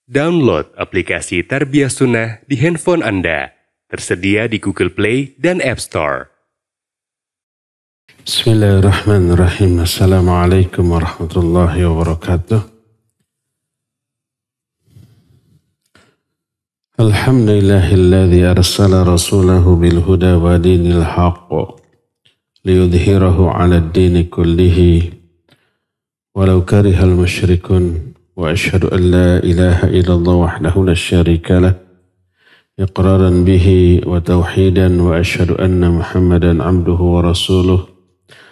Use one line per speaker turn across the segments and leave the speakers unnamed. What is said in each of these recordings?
Download aplikasi Tarbiyah Sunnah di handphone Anda. Tersedia di Google Play dan App Store.
Bismillahirrahmanirrahim. Assalamualaikum warahmatullahi wabarakatuh. Alhamdulillahilladzi arsala rasulahu bilhuda wa dinil haqq liyudhhirahu 'ala ad-dini kullihi walau karihal musyrikun. Wa asyhadu an la ilaha illallah wahdahu la syarika lah iqraran bihi wa tauhidan wa asyhadu anna Muhammadan abduhu wa rasuluh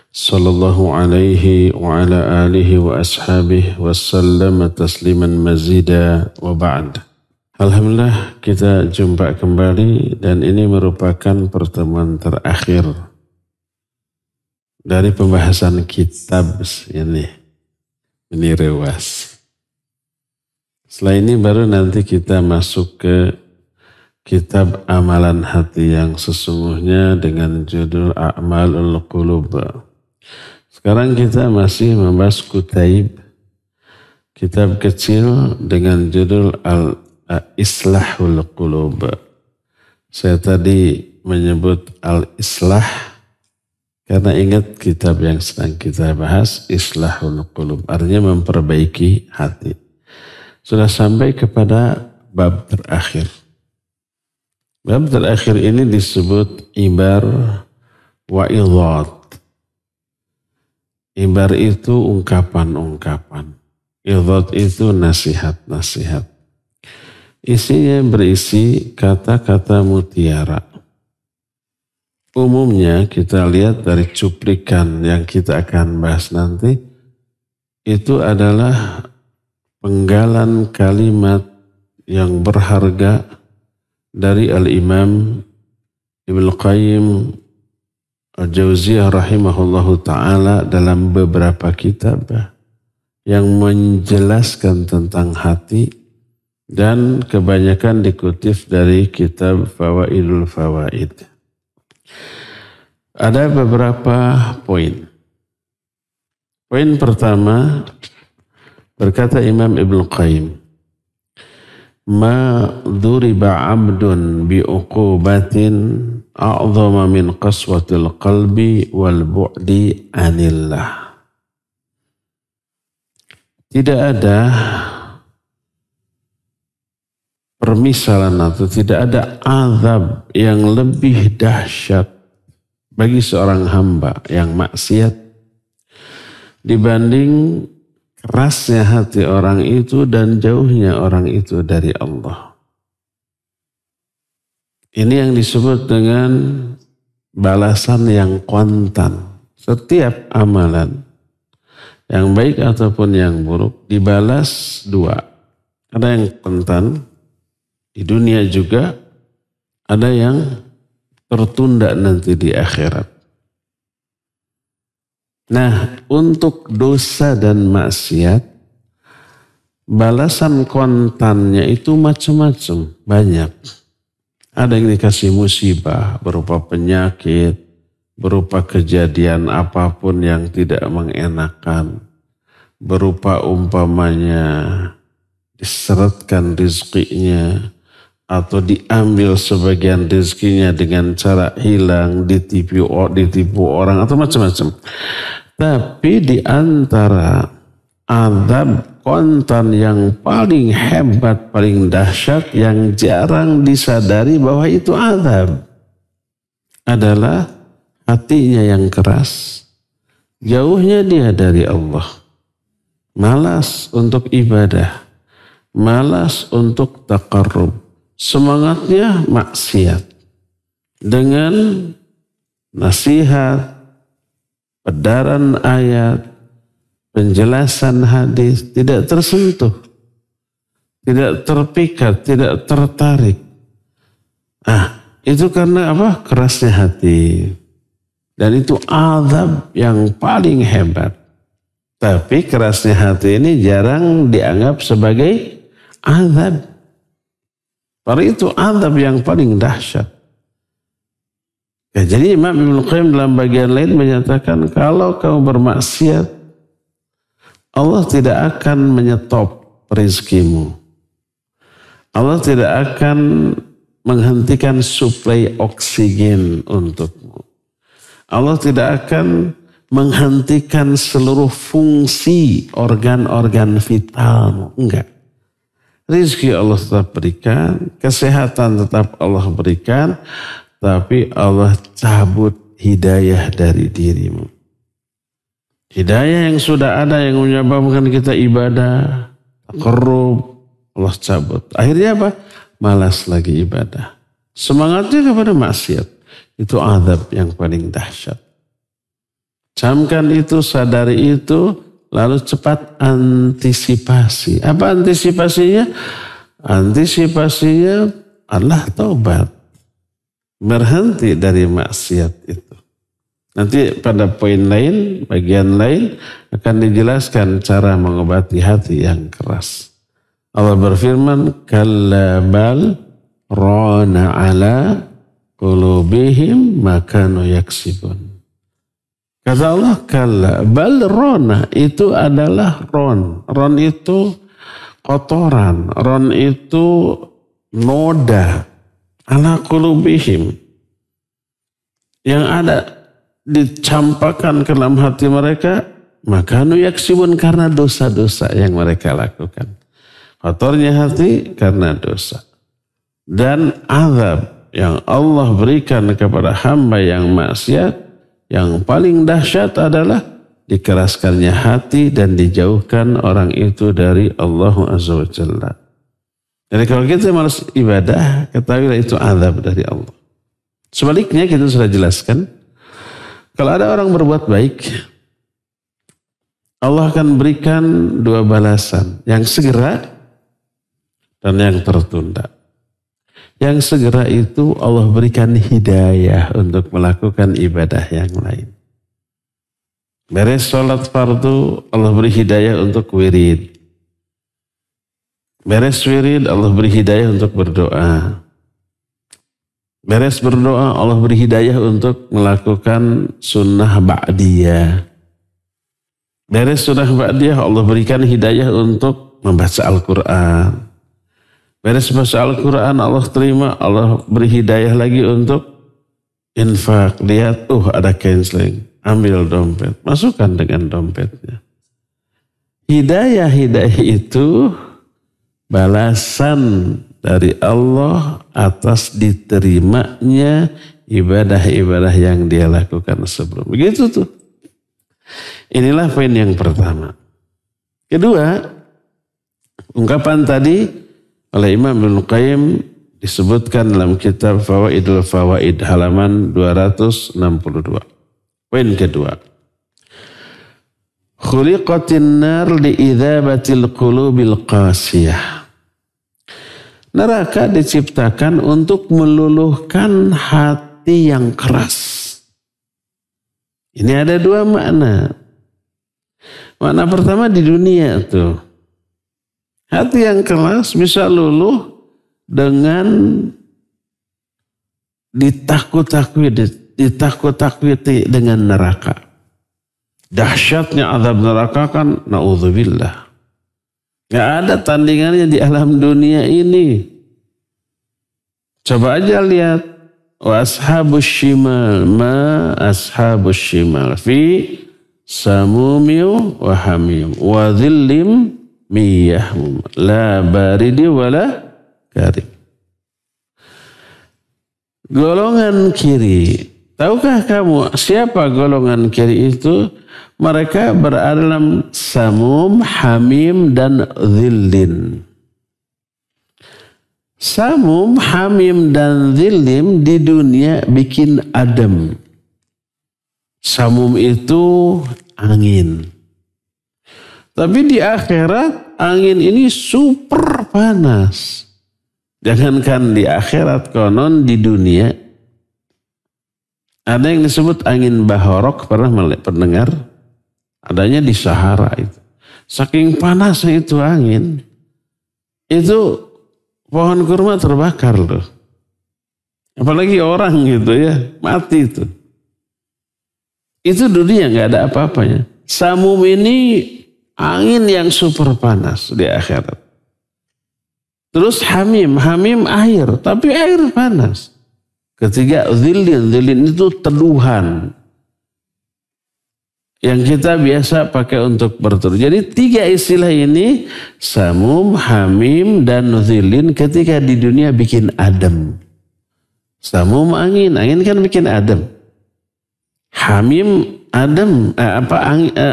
sallallahu alaihi wa ala alihi wa ashabihi wa sallama tasliman mazida wa ba'd. Alhamdulillah kita jumpa kembali dan ini merupakan pertemuan terakhir dari pembahasan kitab ini rewas. Setelah ini baru nanti kita masuk ke kitab amalan hati yang sesungguhnya dengan judul A'malul Qulub. Sekarang kita masih membahas Kutaib, kitab kecil dengan judul Al-Islahul Qulub. Saya tadi menyebut Al-Islah karena ingat kitab yang sedang kita bahas, Islahul Qulub, artinya memperbaiki hati. Sudah sampai kepada bab terakhir. Bab terakhir ini disebut ibar wa idhat. Ibar itu ungkapan-ungkapan. Idhat itu nasihat-nasihat. Isinya berisi kata-kata mutiara. Umumnya kita lihat dari cuplikan yang kita akan bahas nanti, itu adalah penggalan kalimat yang berharga dari Al-Imam Ibnu Qayyim Al-Jauziyah rahimahullahu ta'ala dalam beberapa kitab yang menjelaskan tentang hati dan kebanyakan dikutip dari kitab Fawaidul Fawaid. Ada beberapa poin. Poin pertama, berkata Imam Ibnu Qayyim, ma duriba 'abdun bi uqubatin a'zama min qaswatil qalbi wal bu'di 'anillah. Tidak ada permisalan atau tidak ada azab yang lebih dahsyat bagi seorang hamba yang maksiat dibanding kerasnya hati orang itu dan jauhnya orang itu dari Allah. Ini yang disebut dengan balasan yang kontan. Setiap amalan, yang baik ataupun yang buruk, dibalas dua. Ada yang kontan, di dunia juga, ada yang tertunda nanti di akhirat. Nah, untuk dosa dan maksiat, balasan kontannya itu macam-macam, banyak. Ada yang dikasih musibah berupa penyakit, berupa kejadian apapun yang tidak mengenakan, berupa umpamanya diseretkan rizkinya, atau diambil sebagian rezekinya dengan cara hilang, ditipu orang, atau macam-macam. Tapi di antara azab kontan yang paling hebat, paling dahsyat, yang jarang disadari bahwa itu azab, adalah hatinya yang keras, jauhnya dia dari Allah, malas untuk ibadah, malas untuk taqarrub, semangatnya maksiat. Dengan nasihat, pedaran ayat, penjelasan hadis, tidak tersentuh, tidak terpikat, tidak tertarik. Itu karena apa? Kerasnya hati. Dan itu azab yang paling hebat. Tapi kerasnya hati ini jarang dianggap sebagai azab. Padahal itu azab yang paling dahsyat. Ya, jadi Imam Ibnu Qayyim dalam bagian lain menyatakan, kalau kamu bermaksiat, Allah tidak akan menyetop rizkimu. Allah tidak akan menghentikan suplai oksigen untukmu. Allah tidak akan menghentikan seluruh fungsi organ-organ vitalmu. Enggak. Rizki Allah tetap berikan, kesehatan tetap Allah berikan, tapi Allah cabut hidayah dari dirimu. Hidayah yang sudah ada yang menyebabkan kita ibadah, takarrub, Allah cabut. Akhirnya apa? Malas lagi ibadah. Semangatnya kepada maksiat. Itu azab yang paling dahsyat. Camkan itu, sadari itu, lalu cepat antisipasi. Apa antisipasinya? Antisipasinya adalah taubat. Berhenti dari maksiat itu. Nanti pada poin lain, bagian lain akan dijelaskan cara mengobati hati yang keras. Allah berfirman, kalla bal rana ala qulubihim ma kanu yaksibun. Kata Allah, kalla bal rona itu adalah ron. Ron itu kotoran. Ron itu noda. Ala qulubihim. Yang ada dicampakkan ke dalam hati mereka. Maka nu yaksibun karena dosa-dosa yang mereka lakukan. Kotornya hati karena dosa. Dan azab yang Allah berikan kepada hamba yang maksiat. Yang paling dahsyat adalah dikeraskannya hati dan dijauhkan orang itu dari Allah Azza wa Jalla. Jadi kalau kita malas ibadah, ketahuilah itu azab dari Allah. Sebaliknya kita sudah jelaskan, kalau ada orang berbuat baik, Allah akan berikan dua balasan, yang segera dan yang tertunda. Yang segera itu Allah berikan hidayah untuk melakukan ibadah yang lain. Beres sholat fardu, Allah beri hidayah untuk wirid. Beres wirid, Allah beri hidayah untuk berdoa. Beres berdoa, Allah beri hidayah untuk melakukan sunnah ba'diyah. Beres sunnah ba'diyah, Allah berikan hidayah untuk membaca Al-Quran. Beres baca Al-Quran, Allah terima, Allah beri hidayah lagi untuk infak. Lihat, ada canceling. Ambil dompet, masukkan dengan dompetnya. Hidayah itu balasan dari Allah atas diterimanya ibadah-ibadah yang dia lakukan sebelum. Begitu tuh. Inilah poin yang pertama. Kedua, ungkapan tadi oleh Imam Ibnu Qayyim disebutkan dalam kitab Fawaidul Fawaid halaman 262. Poin kedua. Khuliqatin nar liidzabatil qulubil qasiyah. Neraka diciptakan untuk meluluhkan hati yang keras. Ini ada dua makna. Makna pertama di dunia tuh. Hati yang keras bisa luluh dengan ditakut-takuti dengan neraka. Dahsyatnya azab neraka kan na'udzubillah. Gak ada tandingannya di alam dunia ini. Coba aja lihat. Wa ashabus shimal ma ashabus shimal fi samumiu wa hamim wa dhillim miyahum la baridi wala karim. Golongan kiri. Tahukah kamu siapa golongan kiri itu? Mereka berada dalam samum, hamim, dan dhillin. Samum, hamim, dan dhillim di dunia bikin adem. Samum itu angin. Tapi di akhirat angin ini super panas. Jangankan di akhirat, konon di dunia. Ada yang disebut angin bahorok, pernah mendengar? Adanya di Sahara itu. Saking panasnya itu angin. Itu pohon kurma terbakar loh. Apalagi orang gitu ya, mati itu. Itu dunia gak ada apa-apanya. Samum ini angin yang super panas di akhirat. Terus hamim air, tapi air panas. Ketiga zillin itu teduhan. Yang kita biasa pakai untuk berteduh. Jadi 3 istilah ini, samum, hamim, dan zillin ketika di dunia bikin adem. Samum angin kan bikin adem. Hamim adem,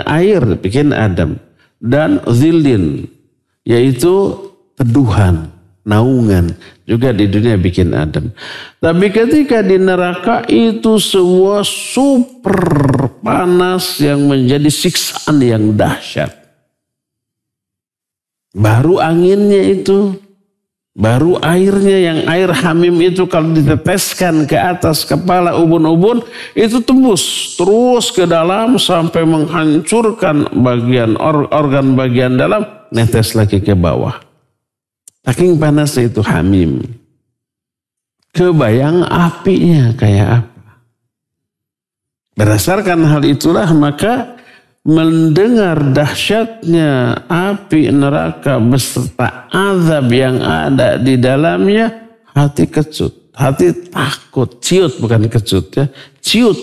air bikin adem. Dan zillin, yaitu teduhan, naungan, juga di dunia bikin adem. Tapi ketika di neraka itu semua super panas yang menjadi siksaan yang dahsyat. Baru anginnya itu, baru airnya, yang air hamim itu kalau diteteskan ke atas kepala ubun-ubun itu tembus terus ke dalam sampai menghancurkan organ bagian dalam, netes lagi ke bawah. Saking panasnya itu hamim. Kebayang apinya kayak apa. Berdasarkan hal itulah maka mendengar dahsyatnya api neraka beserta azab yang ada di dalamnya, hati kecut, hati takut, ciut bukan kecut ya, ciut.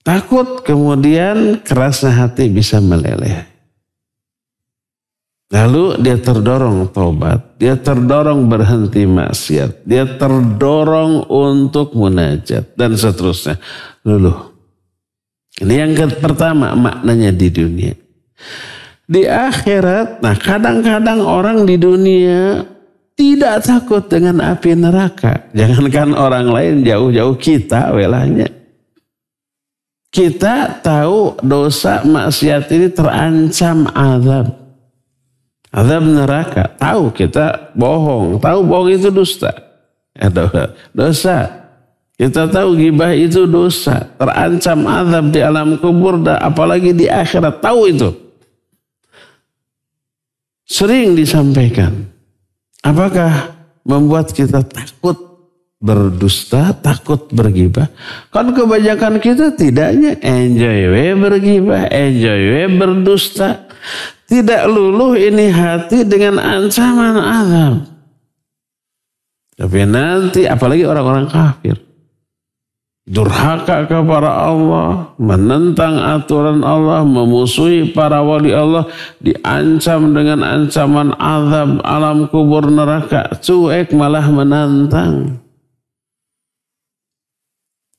Takut, kemudian kerasnya hati bisa meleleh. Lalu dia terdorong tobat, dia terdorong berhenti maksiat, dia terdorong untuk munajat dan seterusnya. Luluh. Ini yang pertama maknanya di dunia. Di akhirat, nah kadang-kadang orang di dunia tidak takut dengan api neraka. Jangankan orang lain, jauh-jauh kita welanya. Kita tahu dosa maksiat ini terancam azab. Azab neraka, tahu kita bohong, tahu bohong itu dusta. Dosa. Kita tahu ghibah itu dosa, terancam azab di alam kubur, apalagi di akhirat, tahu itu. Sering disampaikan. Apakah membuat kita takut berdusta, takut berghibah? Kan kebanyakan kita tidaknya enjoy berghibah, enjoy berdusta. Tidak luluh ini hati dengan ancaman azab. Tapi nanti apalagi orang-orang kafir. Durhaka kepada Allah, menentang aturan Allah, memusuhi para wali Allah, diancam dengan ancaman azab alam kubur neraka, cuek malah menantang.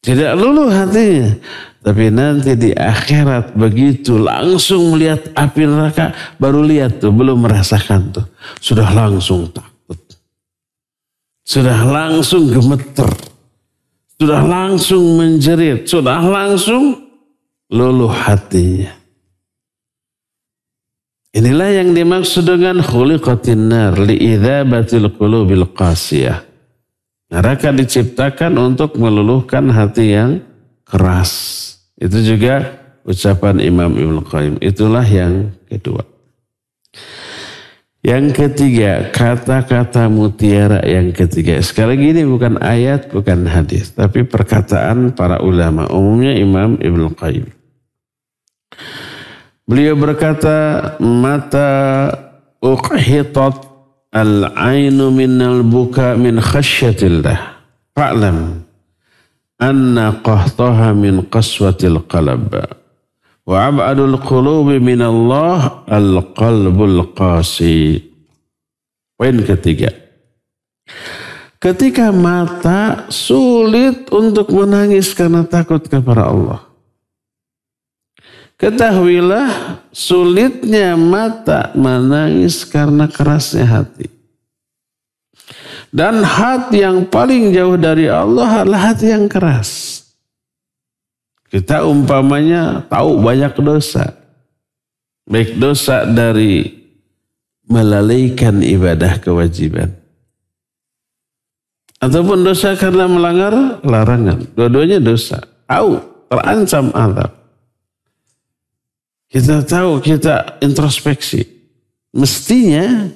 Tidak luluh hatinya. Tapi nanti di akhirat begitu langsung melihat api neraka, baru lihat tuh, belum merasakan tuh. Sudah langsung takut. Sudah langsung gemeter. Sudah langsung menjerit. Sudah langsung luluh hatinya. Inilah yang dimaksud dengan khuliqatin nar li'idzabatil qulubil qasiyah. Neraka diciptakan untuk meluluhkan hati yang keras. Itu juga ucapan Imam Ibnu Qayyim. Itulah yang kedua. Yang ketiga, kata-kata mutiara yang ketiga. Sekali lagi ini bukan ayat, bukan hadis, tapi perkataan para ulama. Umumnya Imam Ibnu Qayyim. Beliau berkata, mata uqhitat al-ainu minal buka min khasyatillah. Fa'lam anna qahtaha min qaswatil qalb wa ab'adul qulubi min Allah al-qalbul qasi. Poin ketiga, ketika mata sulit untuk menangis karena takut kepada Allah, ketahuilah sulitnya mata menangis karena kerasnya hati. Dan hati yang paling jauh dari Allah adalah hati yang keras. Kita umpamanya tahu banyak dosa. Baik dosa dari melalaikan ibadah kewajiban. Ataupun dosa karena melanggar larangan. Dua-duanya dosa. Tahu, terancam azab. Kita tahu, kita introspeksi. Mestinya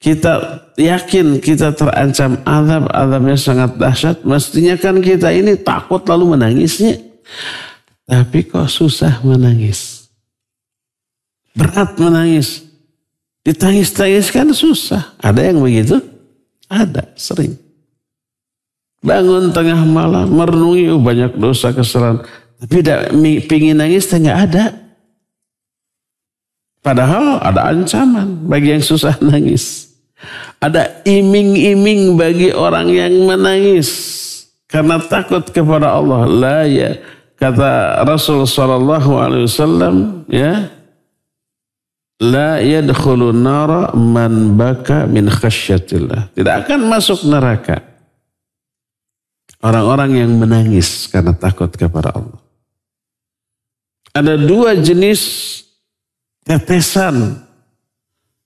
kita yakin kita terancam azab, azabnya sangat dahsyat. Mestinya kan kita ini takut lalu menangisnya. Tapi kok susah menangis. Berat menangis. Ditangis-tangiskan susah. Ada yang begitu? Ada, sering. Bangun tengah malam, merenungi banyak dosa kesalahan. Tapi pingin nangis nggak ada. Padahal ada ancaman bagi yang susah nangis. Ada iming-iming bagi orang yang menangis. Karena takut kepada Allah. La ya. Kata Rasul SAW, ya. La yadkhulun nara man baka min khasyatillah. Tidak akan masuk neraka orang-orang yang menangis karena takut kepada Allah. Ada dua jenis tetesan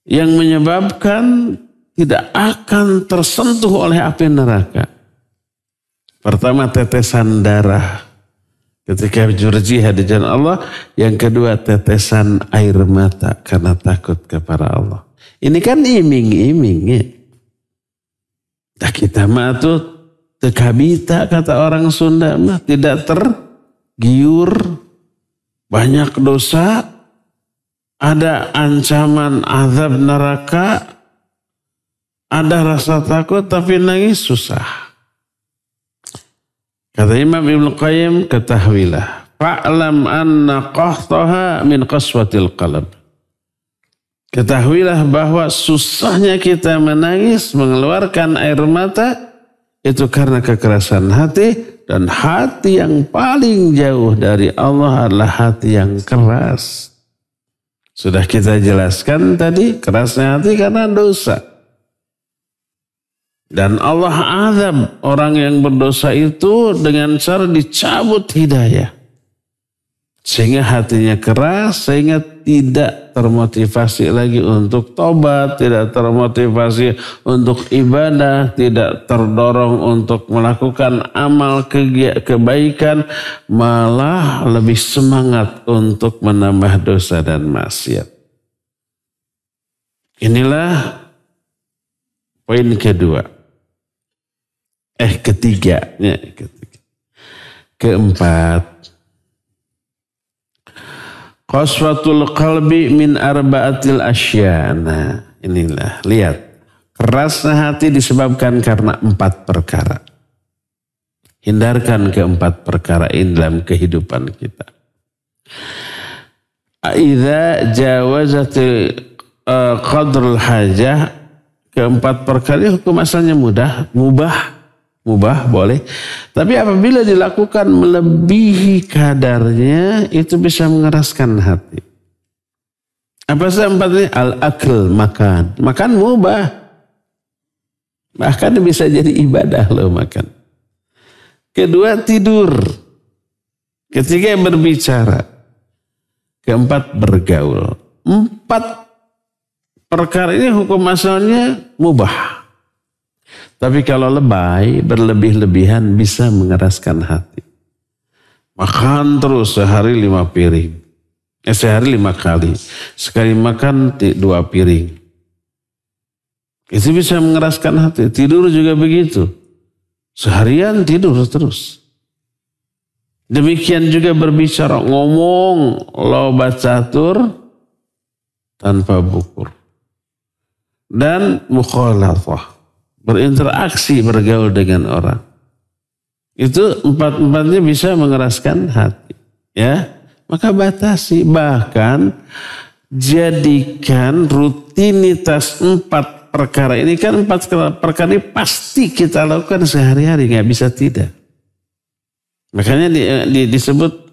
yang menyebabkan tidak akan tersentuh oleh api neraka. Pertama, tetesan darah ketika berjihad di jalan Allah. Yang kedua, tetesan air mata karena takut kepada Allah. Ini kan iming-iming ya. Nah, kita mah tuh tekabita kata orang Sunda mah, tidak tergiur, banyak dosa, ada ancaman azab neraka, ada rasa takut tapi nangis susah. Kata Imam Ibnu Qayyim, ketahuilah, fa'lam anna qahtaha min qaswatil qalb. Ketahuilah bahwa susahnya kita menangis, mengeluarkan air mata, itu karena kekerasan hati, dan hati yang paling jauh dari Allah adalah hati yang keras. Sudah kita jelaskan tadi, kerasnya hati karena dosa. Dan Allah azab orang yang berdosa itu dengan cara dicabut hidayah. Sehingga hatinya keras, sehingga tidak termotivasi lagi untuk tobat, tidak termotivasi untuk ibadah, tidak terdorong untuk melakukan amal kebaikan, malah lebih semangat untuk menambah dosa dan maksiat. Inilah poin kedua. Ketiga. Keempat. Qaswatul qalbi min arba'atil asya. Nah, inilah, lihat. Kerasnya hati disebabkan karena 4 perkara. Hindarkan keempat perkara ini dalam kehidupan kita. Idza jawazatil qadrul hajah. Keempat perkara ini hukum asalnya mubah boleh. Tapi apabila dilakukan melebihi kadarnya, itu bisa mengeraskan hati. Apa sih 4 ini? Al-akl, makan. Makan mubah. Bahkan bisa jadi ibadah loh makan. Kedua, tidur. Ketiga, berbicara. Keempat, bergaul. 4 perkara ini hukum asalnya mubah. Tapi kalau lebay, berlebih-lebihan bisa mengeraskan hati. Makan terus sehari 5 piring. Sehari 5 kali. Sekali makan 2 piring. Itu bisa mengeraskan hati. Tidur juga begitu. Seharian tidur terus. Demikian juga berbicara, ngomong, lobat catur, tanpa bukur. Dan mukhalafah. Berinteraksi, bergaul dengan orang. Itu 4-4-nya bisa mengeraskan hati. Ya, maka batasi. Bahkan jadikan rutinitas 4 perkara ini. Kan 4 perkara ini pasti kita lakukan sehari-hari. Nggak bisa tidak. Makanya disebut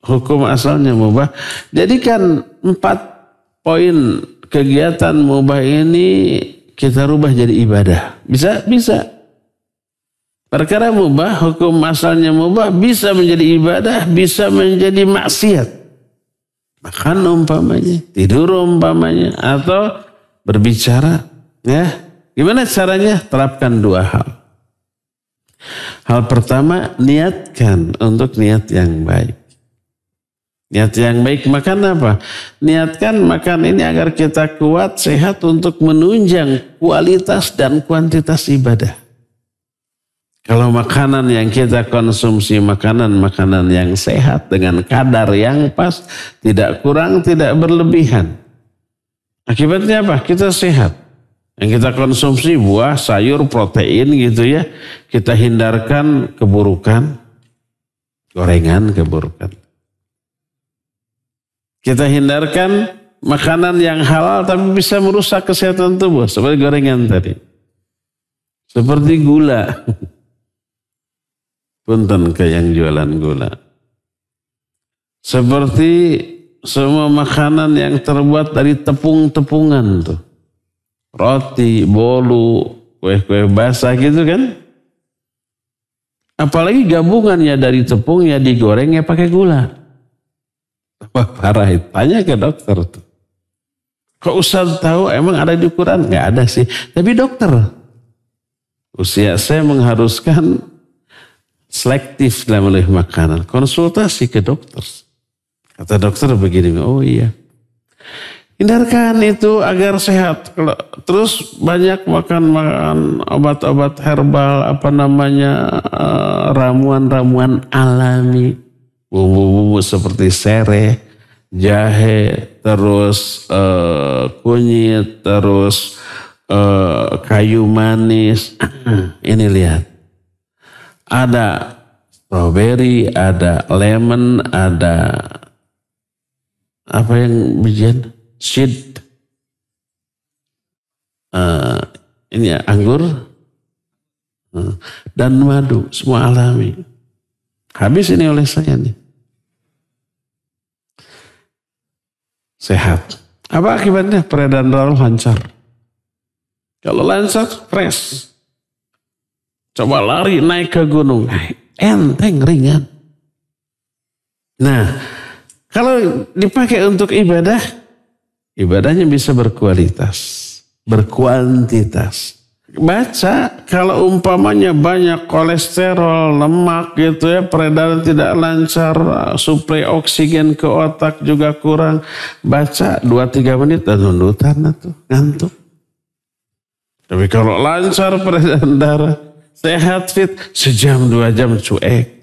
hukum asalnya mubah. Jadikan 4 poin kegiatan mubah ini kita rubah jadi ibadah. Bisa? Bisa. Perkara mubah, hukum asalnya mubah, bisa menjadi ibadah, bisa menjadi maksiat. Makan umpamanya, tidur umpamanya, atau berbicara. Ya, gimana caranya? Terapkan 2 hal. Hal pertama, niatkan untuk niat yang baik. Niat yang baik makan apa? Niatkan makan ini agar kita kuat, sehat untuk menunjang kualitas dan kuantitas ibadah. Kalau makanan yang kita konsumsi makanan yang sehat dengan kadar yang pas, tidak kurang, tidak berlebihan. Akibatnya apa? Kita sehat. Yang kita konsumsi buah, sayur, protein gitu ya. Kita hindarkan keburukan, gorengan keburukan. Kita hindarkan makanan yang halal tapi bisa merusak kesehatan tubuh. Seperti gorengan tadi. Seperti gula. Punten ke yang jualan gula. Seperti semua makanan yang terbuat dari tepung-tepungan tuh. Roti, bolu, kue-kue basah gitu kan. Apalagi gabungannya dari tepung ya digoreng ya pakai gula. Wah parah itu. Tanya ke dokter tuh. Kok Ustaz tahu emang ada di Quran? Nggak ada sih. Tapi dokter. Usia saya mengharuskan selektif dalam memilih makanan. Konsultasi ke dokter. Kata dokter begini, oh iya. Hindarkan itu agar sehat. Terus banyak makan obat-obat herbal, ramuan-ramuan alami. Bumbu-bumbu seperti sereh, jahe, terus kunyit, terus kayu manis. Ini lihat. Ada strawberry, ada lemon, ada apa yang bijian? Seed. Ini ya, anggur. Dan madu. Semua alami. Habis ini oleh saya nih. Sehat. Apa akibatnya? Peredaran darah lancar. Kalau lancar, fresh. Coba lari naik ke gunung. Enteng, ringan. Nah, kalau dipakai untuk ibadah, ibadahnya bisa berkualitas, berkuantitas. Baca, kalau umpamanya banyak kolesterol, lemak gitu ya, peredaran tidak lancar, suplai oksigen ke otak juga kurang. Baca 2-3 menit dan nunutan tuh, ngantuk. Tapi kalau lancar peredaran darah, sehat fit, sejam 2 jam cuek.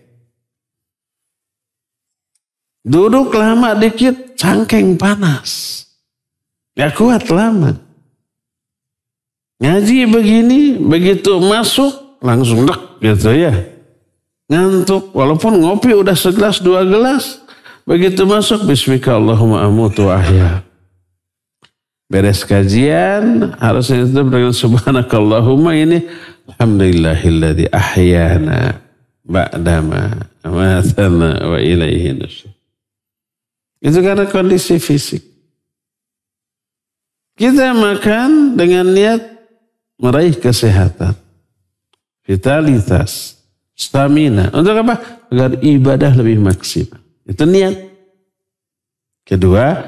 Duduk lama dikit, cangkeng panas. Gak kuat lama. Ngaji begini, begitu masuk, langsung dek gitu ya. Ngantuk, walaupun ngopi udah segelas 2 gelas. Begitu masuk, bismika Allahumma amutu ahya. Beres kajian, harusnya itu dengan subhanakallahumma ini. Alhamdulillahilladzi ahyana ba'dama amatana wa ilaihi nusyur. Itu karena kondisi fisik. Kita makan dengan niat meraih kesehatan, vitalitas, stamina. Untuk apa? Agar ibadah lebih maksimal. Itu niat. Kedua,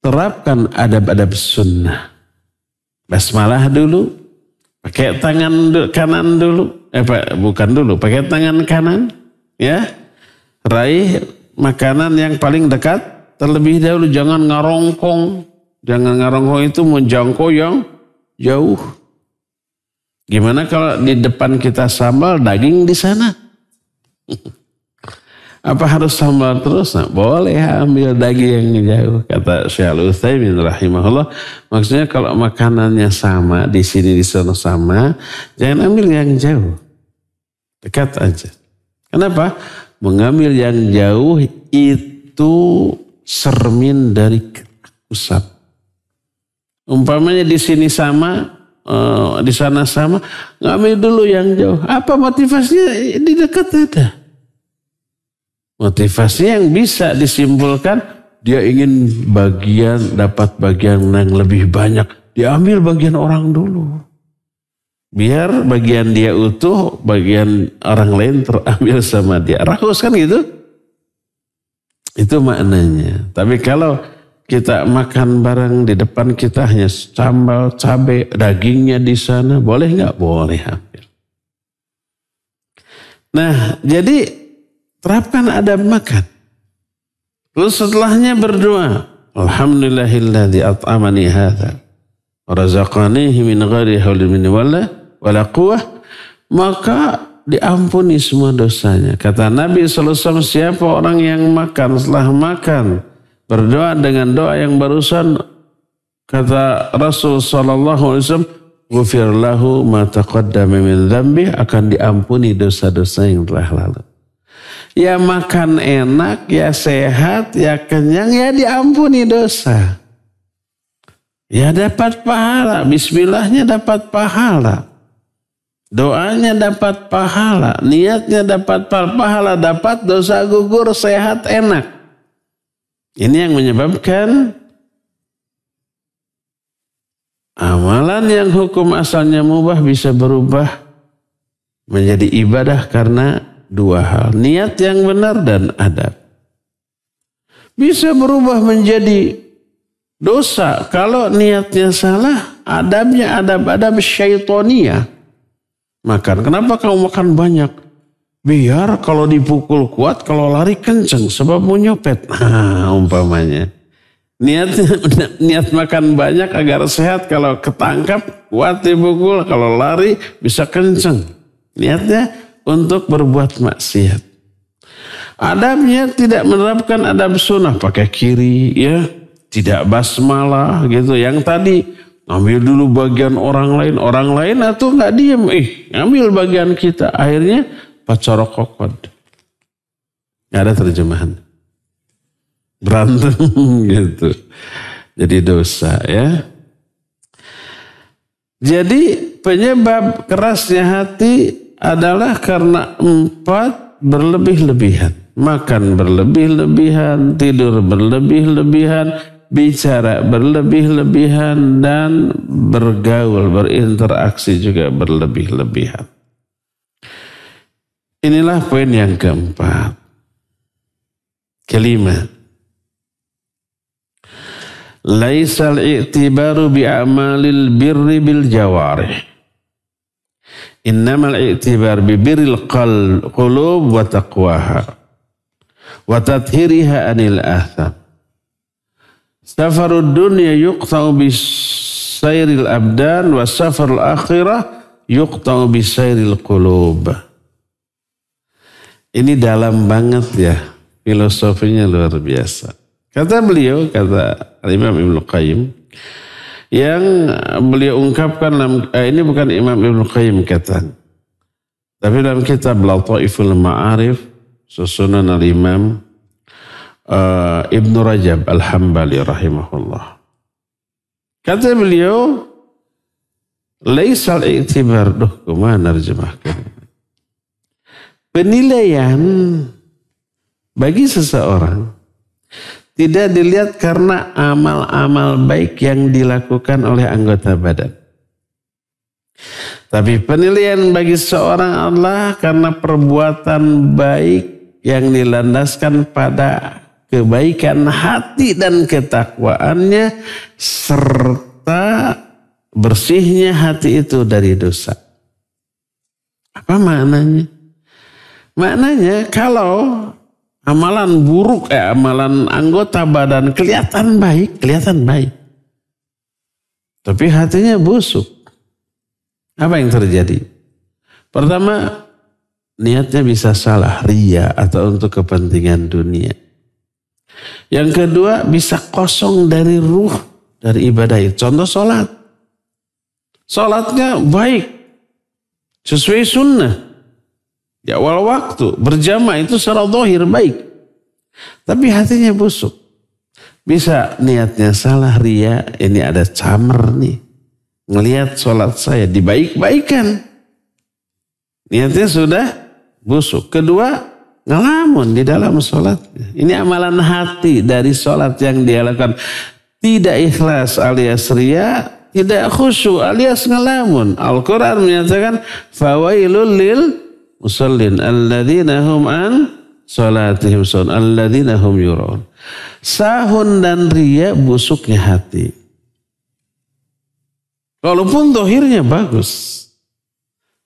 terapkan adab-adab sunnah. Basmalah dulu. Pakai tangan kanan dulu. Bukan dulu. Pakai tangan kanan. Ya. Raih makanan yang paling dekat. Terlebih dahulu jangan ngarongkong. Jangan ngarongkong itu menjangkau yang jauh. Gimana kalau di depan kita sambal, daging di sana? Apa harus sambal terus? Nah, boleh ambil daging yang jauh. Kata Syekh Al-Utsaimin rahimahullah. Maksudnya kalau makanannya sama, di sini di sana sama, jangan ambil yang jauh. Dekat aja. Kenapa? Mengambil yang jauh itu cermin dari pusat. Umpamanya di sini sama, di sana sama, ngambil dulu yang jauh. Apa motivasinya? Di dekat ada. Motivasinya yang bisa disimpulkan, dia ingin dapat bagian yang lebih banyak. Dia ambil bagian orang dulu. Biar bagian dia utuh, bagian orang lain terambil sama dia. Rakus kan gitu? Itu maknanya. Tapi kalau kita makan barang di depan kita hanya sambal, cabai, dagingnya di sana. Boleh nggak? Boleh hampir. Nah, jadi terapkan adab makan. Terus setelahnya berdoa. Alhamdulillahilladzi at'amani hadza. Wa razaqanihi min ghairi haulin minni wala quwwah. Maka diampuni semua dosanya. Kata Nabi SAW, siapa orang yang makan setelah makan berdoa dengan doa yang barusan, Kata Rasul sallallahu alaihi wasallam, "Ghufir lahu ma taqaddama min dzambi," akan diampuni dosa-dosa yang telah lalu. Ya makan enak, ya sehat, ya kenyang, ya diampuni dosa. Ya dapat pahala, bismillahnya dapat pahala. Doanya dapat pahala, niatnya dapat pahala, dapat dosa gugur, sehat, enak. Ini yang menyebabkan amalan yang hukum asalnya mubah bisa berubah menjadi ibadah karena dua hal. Niat yang benar dan adab. Bisa berubah menjadi dosa kalau niatnya salah, adabnya adab-adab syaitoniyah. Makan. Kenapa kamu makan banyak? Biar kalau dipukul kuat, kalau lari kenceng, sebab mau nyopet. Umpamanya. Niat makan banyak agar sehat, kalau ketangkap kuat dipukul, kalau lari bisa kenceng. Niatnya untuk berbuat maksiat. Adabnya tidak menerapkan adab sunnah, pakai kiri, ya, tidak basmalah gitu. Yang tadi ambil dulu bagian orang lain atau nggak diem, ambil bagian kita. Akhirnya pacorokokod. Nggak ada terjemahan. Berantem gitu. Jadi dosa ya. Jadi penyebab kerasnya hati adalah karena 4 berlebih-lebihan. Makan berlebih-lebihan, tidur berlebih-lebihan, bicara berlebih-lebihan, dan bergaul, berinteraksi juga berlebih-lebihan. Inilah poin yang keempat. Kelima, laisal i'tibaru bi'amalil birri bil jawarih. Innamal i'tibar bi birril qulub wa taqwaha wa tathhiriha anil atham. Safarud dunya yuqta'u bisairil abdan wa safarul akhirah yuqta'u bisairil qulub. Ini dalam banget ya, filosofinya luar biasa. Kata beliau, kata Imam Ibnu Qayyim, yang beliau ungkapkan ini bukan Imam Ibnu Qayyim kata, tapi dalam kitab Lataiful Ma'arif susunan al-Imam Ibnu Rajab Al-Hambali rahimahullah. Kata beliau, laisal i'tibar, kemana terjemahkan? Penilaian bagi seseorang tidak dilihat karena amal-amal baik yang dilakukan oleh anggota badan. Tapi penilaian bagi seseorang adalah karena perbuatan baik yang dilandaskan pada kebaikan hati dan ketakwaannya, serta bersihnya hati itu dari dosa. Apa maknanya? Maknanya kalau amalan buruk, amalan anggota badan kelihatan baik. Tapi hatinya busuk. Apa yang terjadi? Pertama, niatnya bisa salah, riya atau untuk kepentingan dunia. Yang kedua, bisa kosong dari ruh, dari ibadah itu. Contoh sholat. Sholatnya baik, sesuai sunnah. Di awal waktu, berjamaah itu secara zahir baik. Tapi hatinya busuk. Bisa niatnya salah, riya, ini ada camer nih. Ngelihat sholat saya dibaik-baikan. Niatnya sudah busuk. Kedua, ngelamun di dalam sholatnya. Ini amalan hati dari sholat yang dia lakukan. Tidak ikhlas alias riya, tidak khusyuk alias ngelamun. Al-Quran menyatakan, fawailul lil musallin alladzina hum an salatihim sahun alladzina hum yura'un. Sahun dan riya busuknya hati. Walaupun zahirnya bagus.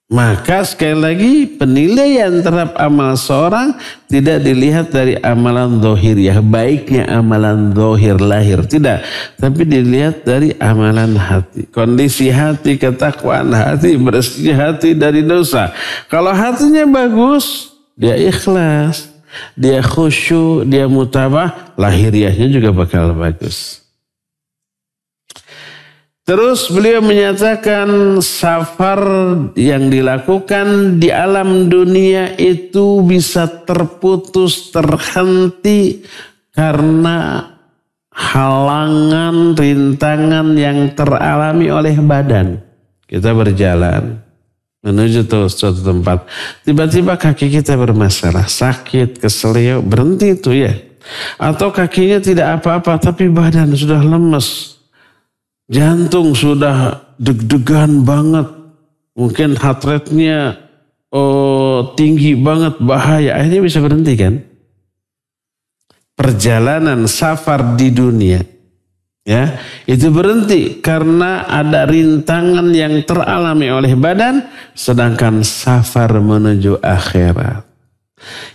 Maka sekali lagi penilaian terhadap amal seorang tidak dilihat dari amalan zahiriyah, baiknya amalan zahir lahir, tidak, tapi dilihat dari amalan hati, kondisi hati, ketakwaan hati, bersihnya hati dari dosa. Kalau hatinya bagus, dia ikhlas, dia khusyuk, dia mutabah, lahiriahnya juga bakal bagus. Terus beliau menyatakan safar yang dilakukan di alam dunia itu bisa terputus, terhenti karena halangan, rintangan yang teralami oleh badan. Kita berjalan menuju suatu tempat. Tiba-tiba kaki kita bermasalah, sakit, keselio, berhenti itu ya. Atau kakinya tidak apa-apa tapi badan sudah lemes. Jantung sudah deg-degan banget. Mungkin heart rate-nya tinggi banget, bahaya. Akhirnya bisa berhenti kan? Perjalanan safar di dunia. Ya, itu berhenti karena ada rintangan yang teralami oleh badan. Sedangkan safar menuju akhirat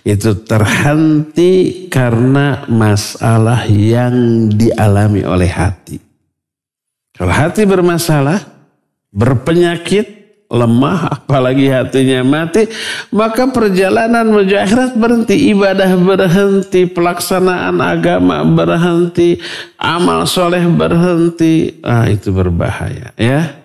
itu terhenti karena masalah yang dialami oleh hati. Kalau hati bermasalah, berpenyakit, lemah, apalagi hatinya mati, maka perjalanan menuju akhirat berhenti, ibadah berhenti, pelaksanaan agama berhenti, amal soleh berhenti. Itu berbahaya ya.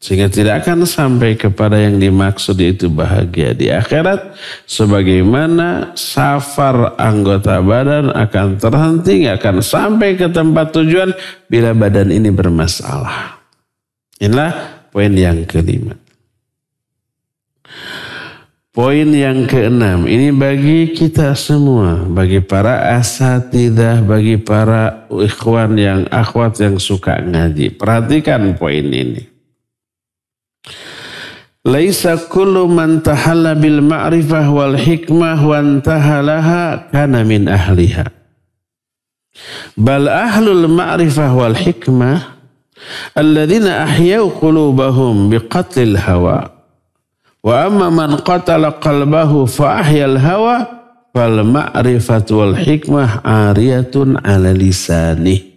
Sehingga tidak akan sampai kepada yang dimaksud, yaitu bahagia di akhirat. Sebagaimana safar anggota badan akan terhenti, gak akan sampai ke tempat tujuan bila badan ini bermasalah. Inilah poin yang kelima. Poin yang keenam, ini bagi kita semua, bagi para asatidzah, bagi para ikhwan yang akhwat yang suka ngaji. Perhatikan poin ini. Laisa kullu man tahalla bil ma'rifah wal hikmah wa antahalaha kana min ahliha. Bal ahlul ma'rifah wal hikmah alladzina ahyau qulubahum biqatlil hawa. Wa amma man qatala qalbahu fa ahyal hawa fal ma'rifatu wal hikmah ariyatun ala lisanih.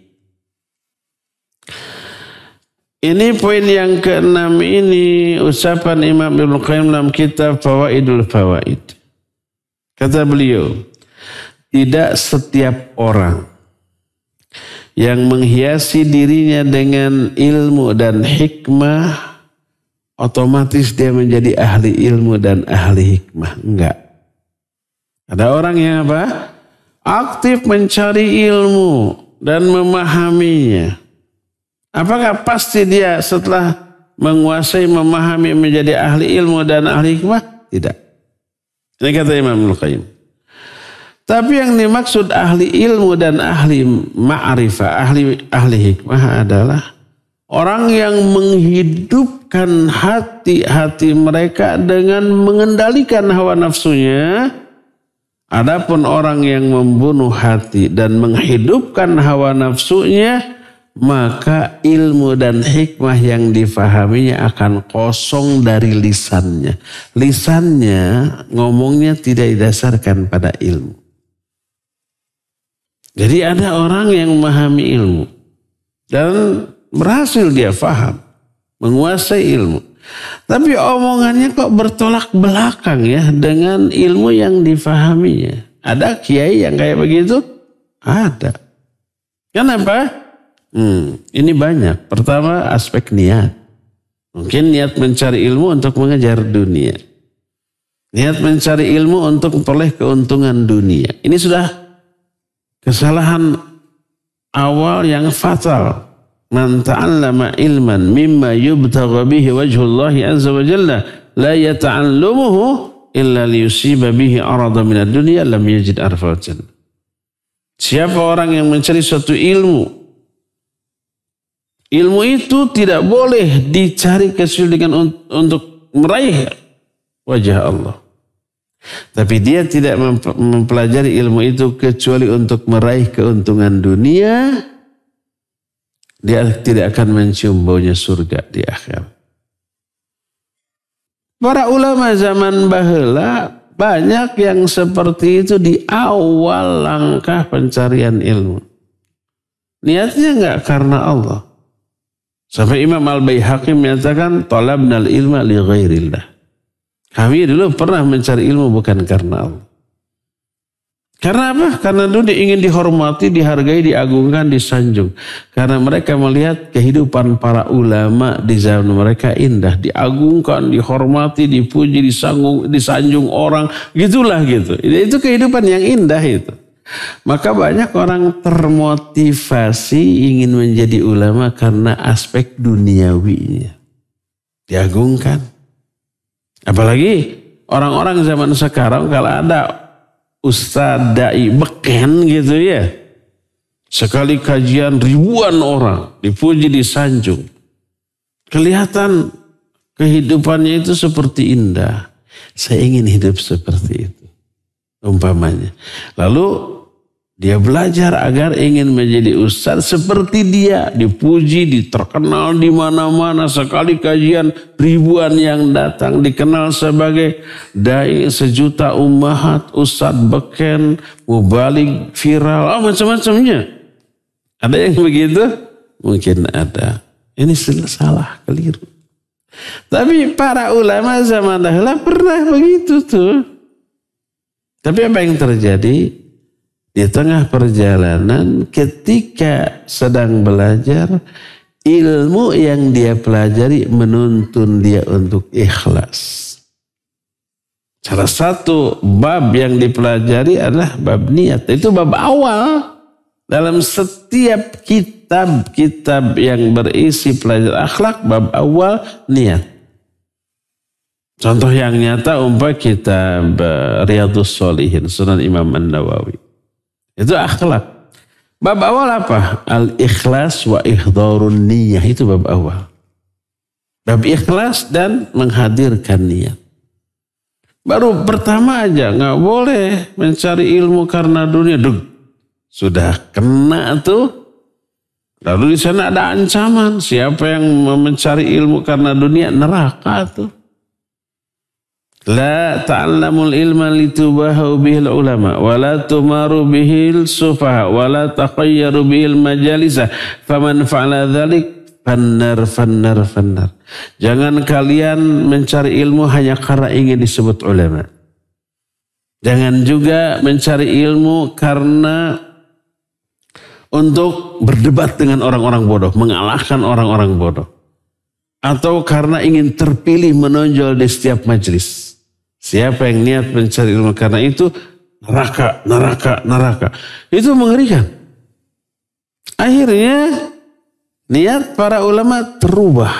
Ini poin yang keenam, ini ucapan Imam Ibnu Qayyim dalam kitab Fawaidul Fawaid. Kata beliau, tidak setiap orang yang menghiasi dirinya dengan ilmu dan hikmah otomatis dia menjadi ahli ilmu dan ahli hikmah. Enggak. Ada orang yang apa? Aktif mencari ilmu dan memahaminya. Apakah pasti dia setelah menguasai, memahami, menjadi ahli ilmu dan ahli hikmah? Tidak. Ini kata Imam Ibnu Qayyim. Tapi yang dimaksud ahli ilmu dan ahli ma'rifah, ahli hikmah adalah orang yang menghidupkan hati-hati mereka dengan mengendalikan hawa nafsunya. Adapun orang yang membunuh hati dan menghidupkan hawa nafsunya, maka ilmu dan hikmah yang difahaminya akan kosong dari lisannya. Lisannya ngomongnya tidak didasarkan pada ilmu. Jadi ada orang yang memahami ilmu dan berhasil dia faham, menguasai ilmu. Tapi omongannya kok bertolak belakang ya dengan ilmu yang difahaminya. Ada kiai yang kayak begitu? Ada. Kenapa? Ini banyak. Pertama, aspek niat. Mungkin niat mencari ilmu untuk mengejar dunia. Niat mencari ilmu untuk memperoleh keuntungan dunia. Ini sudah kesalahan awal yang fatal. Man ta'allama ilman mimma yubtagha bihi wajhullahi azza wa jalla la yata'allumuhu illa liyusiba bihi arada minad dunya lam yajid arfal jannah. Siapa orang yang mencari suatu ilmu, ilmu itu tidak boleh dicari kecuali dengan untuk meraih wajah Allah. Tapi dia tidak mempelajari ilmu itu kecuali untuk meraih keuntungan dunia. Dia tidak akan mencium baunya surga di akhir. Para ulama zaman baheula banyak yang seperti itu di awal langkah pencarian ilmu. Niatnya enggak karena Allah. Sampai Imam Al-Baihaqi menyatakan talabnal ilma li ghairillah. Kami dulu pernah mencari ilmu bukan karena Allah. Karena apa? Karena dunia ingin dihormati, dihargai, diagungkan, disanjung. Karena mereka melihat kehidupan para ulama di zaman mereka indah. Diagungkan, dihormati, dipuji, disanjung orang. Gitulah gitu. Itu kehidupan yang indah itu. Maka banyak orang termotivasi ingin menjadi ulama karena aspek duniawinya. Diagungkan. Apalagi orang-orang zaman sekarang kalau ada ustadz dai beken gitu ya. Sekali kajian ribuan orang dipuji disanjung. Kelihatan kehidupannya itu seperti indah. Saya ingin hidup seperti itu. Umpamanya. Lalu dia belajar agar ingin menjadi ustadz seperti dia. Dipuji, terkenal di mana-mana. Sekali kajian ribuan yang datang. Dikenal sebagai dai sejuta ummahat. Ustadz beken, mubalik, viral. Macam-macamnya. Ada yang begitu? Mungkin ada. Ini salah, keliru. Tapi para ulama zaman dahulu pernah begitu tuh. Tapi apa yang terjadi? Di tengah perjalanan ketika sedang belajar, ilmu yang dia pelajari menuntun dia untuk ikhlas. Salah satu bab yang dipelajari adalah bab niat. Itu bab awal dalam setiap kitab-kitab yang berisi pelajaran akhlak, bab awal niat. Contoh yang nyata kitab Riyadhus Shalihin, Sunan Imam An-Nawawi. Itu akhlak. Bab awal apa? Al-ikhlas wa ihdharun niyah. Itu bab awal. Bab ikhlas dan menghadirkan niat. Baru pertama aja nggak boleh mencari ilmu karena dunia. Sudah kena tuh. Lalu di sana ada ancaman. Siapa yang mencari ilmu karena dunia, neraka tuh. La ta'allamul ilma litubahu bihil ulama wa la tumaru bihil sufaha wa la taqayyaru bihil majalisa faman fa'ala dhalik fannar. Jangan kalian mencari ilmu hanya karena ingin disebut ulama. Jangan juga mencari ilmu karena untuk berdebat dengan orang-orang bodoh, mengalahkan orang-orang bodoh. Atau karena ingin terpilih menonjol di setiap majelis. Siapa yang niat mencari ilmu karena itu, neraka. Itu mengerikan. Akhirnya niat para ulama terubah.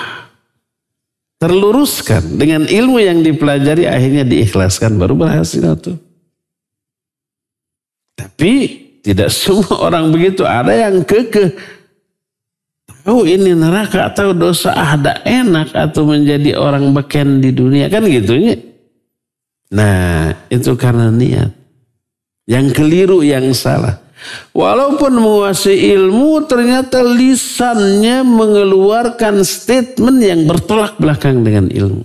Terluruskan dengan ilmu yang dipelajari, akhirnya diikhlaskan, baru berhasil itu. Tapi tidak semua orang begitu. Ada yang kekeh. Tahu ini neraka atau dosa, ada enak atau menjadi orang beken di dunia. Kan gitu ya. Nah, itu karena niat. Yang keliru, yang salah. Walaupun menguasai ilmu, ternyata lisannya mengeluarkan statement yang bertolak belakang dengan ilmu.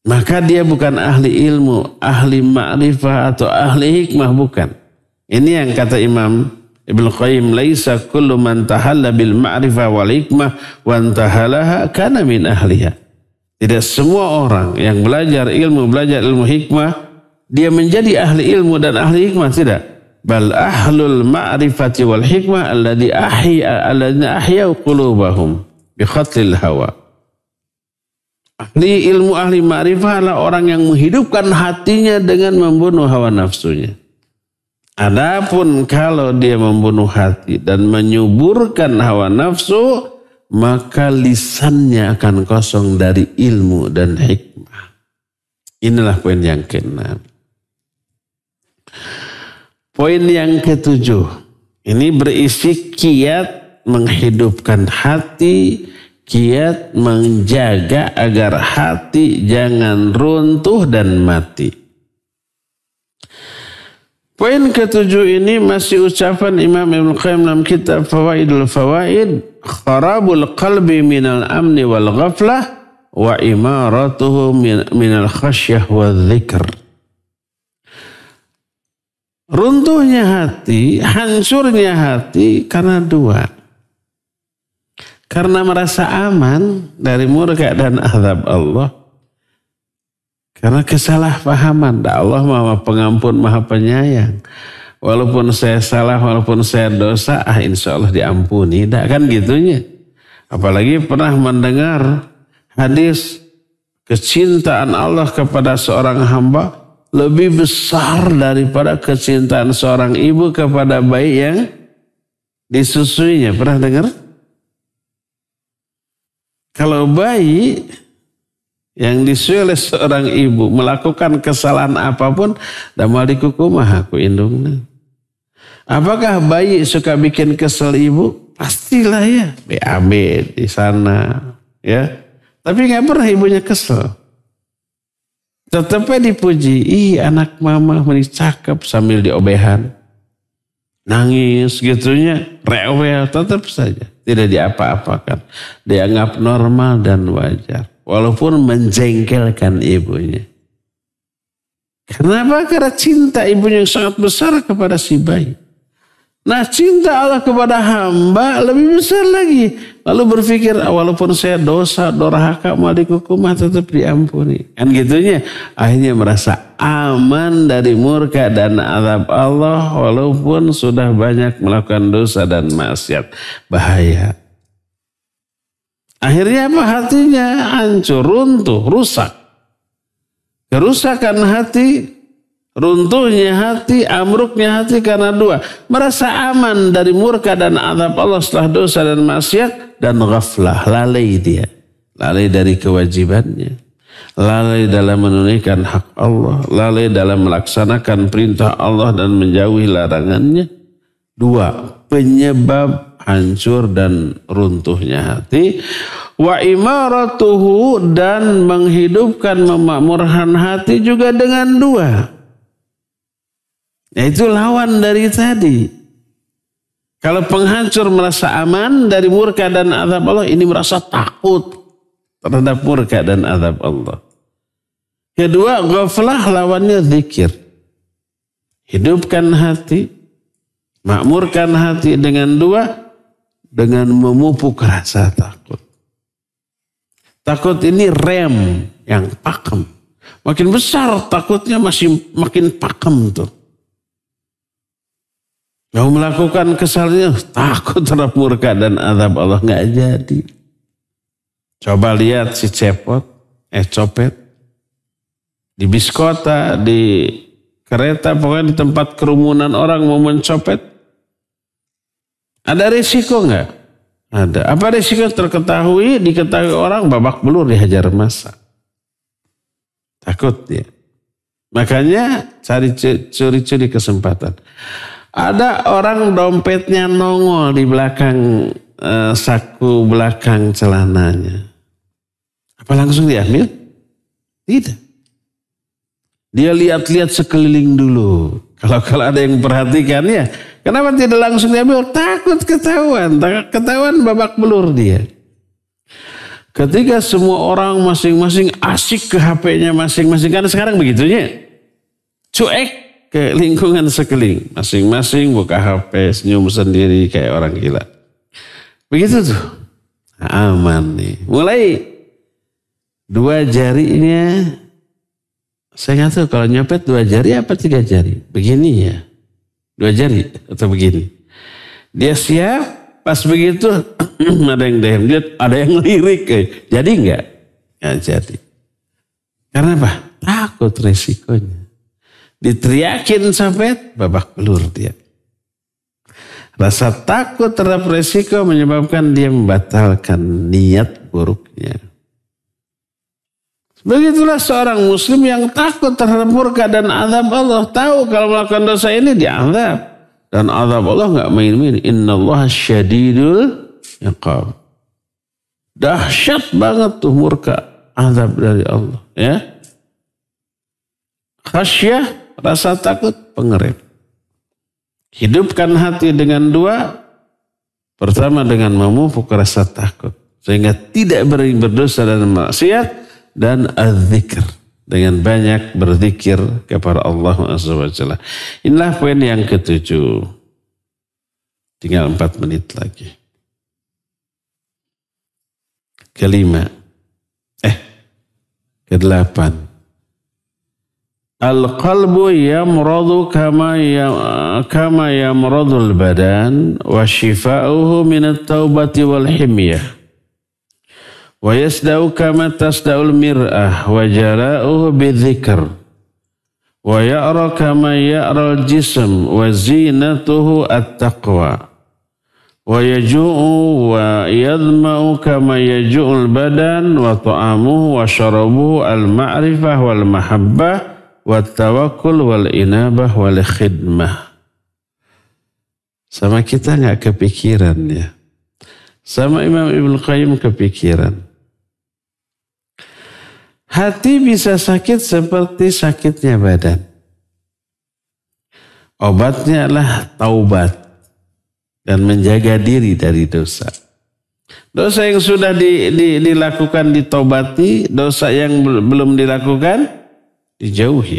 Maka dia bukan ahli ilmu, ahli ma'rifah atau ahli hikmah, bukan. Ini yang kata Imam Ibnu Qayyim, laisa kullu man tahalla bil ma'rifah wal hikmah wa antahalaha kana min ahliha. Tidak semua orang yang belajar ilmu hikmah, dia menjadi ahli ilmu dan ahli hikmah, tidak. Bal ahlul ma'rifati wal hikmah alladhina ahyau qulubahum bi khatlil hawa. Ahli ilmu, ahli ma'rifah adalah orang yang menghidupkan hatinya dengan membunuh hawa nafsunya. Adapun kalau dia membunuh hati dan menyuburkan hawa nafsu, maka lisannya akan kosong dari ilmu dan hikmah. Inilah poin yang ke-6. Poin yang ke-7. Ini berisi kiat menghidupkan hati, kiat menjaga agar hati jangan runtuh dan mati. Poin ke-7 ini masih ucapan Imam Ibnu Qayyim dalam kitab Fawaidul Fawaid. Kharabul qalbi minal amni wal ghaflah wa imaratuhu minal khasyah wa dzikr. Runtuhnya hati, hancurnya hati karena dua. Karena merasa aman dari murka dan azab Allah. Karena kesalahpahaman. Allah Maha Pengampun, Maha Penyayang. Walaupun saya salah, walaupun saya dosa, insya Allah diampuni. Tidak kan gitunya. Apalagi pernah mendengar hadis kecintaan Allah kepada seorang hamba lebih besar daripada kecintaan seorang ibu kepada bayi yang disusuinya. Pernah dengar? Kalau bayi yang disusui oleh seorang ibu melakukan kesalahan apapun, damal dikukumah aku indungna. Apakah bayi suka bikin kesel ibu? Pastilah ya. BAB di sana. Ya. Tapi gak pernah ibunya kesel. Tetapnya dipuji. Ih anak mama cakep sambil diobehan. Nangis gitunya. Rewel tetap saja. Tidak diapa-apakan. Dianggap normal dan wajar. Walaupun menjengkelkan ibunya. Kenapa? Karena cinta ibunya yang sangat besar kepada si bayi. Nah cinta Allah kepada hamba lebih besar lagi. Lalu berpikir walaupun saya dosa, dorhaka, malikukumah tetap diampuni. Kan gitunya. Akhirnya merasa aman dari murka dan azab Allah. Walaupun sudah banyak melakukan dosa dan maksiat. Bahaya. Akhirnya apa? Hatinya hancur, runtuh, rusak. Kerusakan hati, runtuhnya hati, amruknya hati karena dua. Merasa aman dari murka dan azab Allah setelah dosa dan maksiat. Dan ghaflah, lalai dia. Lalai dari kewajibannya. Lalai dalam menunaikan hak Allah. Lalai dalam melaksanakan perintah Allah dan menjauhi larangannya. Dua, penyebab hancur dan runtuhnya hati. Wa imaratuhu, dan menghidupkan, memakmurkan hati juga dengan dua. Itu lawan dari tadi. Kalau penghancur merasa aman dari murka dan azab Allah, ini merasa takut terhadap murka dan azab Allah. Kedua, ghaflah lawannya zikir. Hidupkan hati, makmurkan hati dengan dua, dengan memupuk rasa takut. Takut ini rem yang pakem. Makin besar takutnya makin pakem tuh. Mau melakukan kesalahan takut terhadap murka dan azab Allah, nggak jadi. Coba lihat si copet di bis kota, di kereta, pokoknya di tempat kerumunan orang mau mencopet. Ada risiko nggak? Ada. Apa risiko? Diketahui orang, babak belur, dihajar massa. Takut dia. Makanya curi-curi kesempatan. Ada orang dompetnya nongol di belakang saku belakang celananya. Apa langsung diambil? Tidak. Dia lihat-lihat sekeliling dulu. Kalau ada yang perhatikan ya. Kenapa tidak langsung diambil? Takut ketahuan. Ketahuan babak belur dia. Ketika semua orang masing-masing asik ke HP-nya masing-masing. Karena sekarang begitunya. Cuek ke lingkungan sekeliling. Masing-masing buka HP, senyum sendiri kayak orang gila. Begitu tuh. Aman nih. Mulai dua jarinya. Saya nggak tahu kalau nyopet 2 jari apa 3 jari. Begini ya. 2 jari atau begini. Dia siap, pas begitu ada yang lihat, ada yang lirik. Jadi enggak? Enggak jadi. Karena apa? Takut resikonya. Diteriakin sampai babak belur dia. Rasa takut terhadap resiko menyebabkan dia membatalkan niat buruknya. Begitulah seorang muslim yang takut terhadap murka dan azab Allah. Tahu kalau melakukan dosa ini diazab. Dan azab Allah enggak main-main. Innallaha syadidul iqab. Dahsyat banget tuh murka azab dari Allah. Ya. Khasyah, rasa takut, pengerem. Hidupkan hati dengan dua. Pertama dengan memupuk rasa takut. Sehingga tidak berdosa dan maksiat. Dan az-zikr, dengan banyak berzikir kepada Allah SWT. Inilah poin yang ke-7. Tinggal 4 menit lagi. Ke-8. Al-qalbu yamradu kama yamradul badan wa shifa'uhu minat taubati wal himyah. Wa yasda'u kama tasda'ul mir'ah wa jara'uhu bidzikr. Wa ya'ra kama ya'ral jism wa zinatuhu at-taqwa. Wa yaju'u wa yadma'u kama yaju'ul badan wa ta'amuhu wa syarabuhu al-ma'rifah wal mahabbah wa tawakkul wal inabah wal khidmah. Sama kita nggak kepikiran ya. Sama Imam Ibnu Qayyim kepikiran. Hati bisa sakit seperti sakitnya badan. Obatnya adalah taubat dan menjaga diri dari dosa. Dosa yang sudah dilakukan ditobati, dosa yang belum dilakukan dijauhi.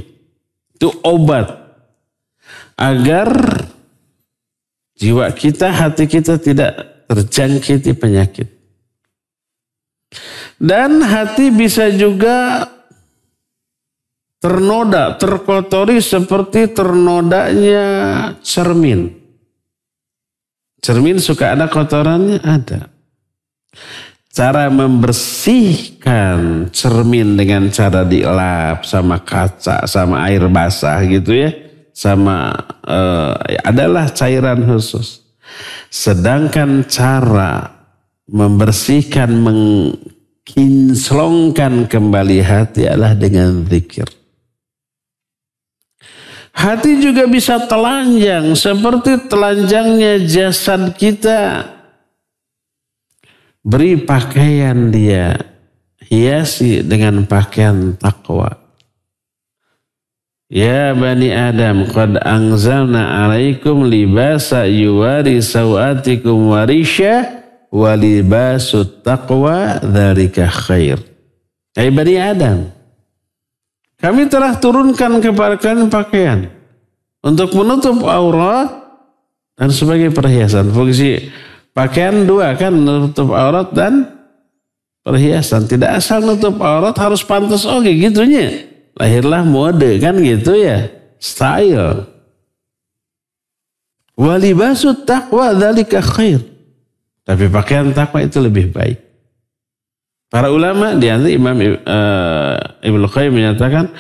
Itu obat agar jiwa kita, hati kita tidak terjangkiti penyakit. Dan hati bisa juga ternoda, terkotori seperti ternodanya cermin. Cermin suka ada kotorannya? Ada. Cara membersihkan cermin dengan cara dilap sama kaca, sama air basah gitu ya. Sama adalah cairan khusus. Sedangkan cara membersihkan, mengkinclongkan kembali hati adalah dengan zikir. Hati juga bisa telanjang seperti telanjangnya jasad kita. Beri pakaian dia, hiasi dengan pakaian takwa. Ya bani Adam, qad anzalna alaikum libasa yuwari sawatikum warisha wa libasut taqwa dzalika khair. Hai bani Adam, kami telah turunkan kepada kalian pakaian untuk menutup aurat dan sebagai perhiasan. Fungsi pakaian dua kan, menutup aurat dan perhiasan. Tidak asal nutup aurat, harus pantas oke gitunya. Lahirlah mode kan gitu ya, style. Walibasut taqwa dzalika khair. Tapi pakaian takwa itu lebih baik. Para ulama di antara Imam Ibnu Qayyim menyatakan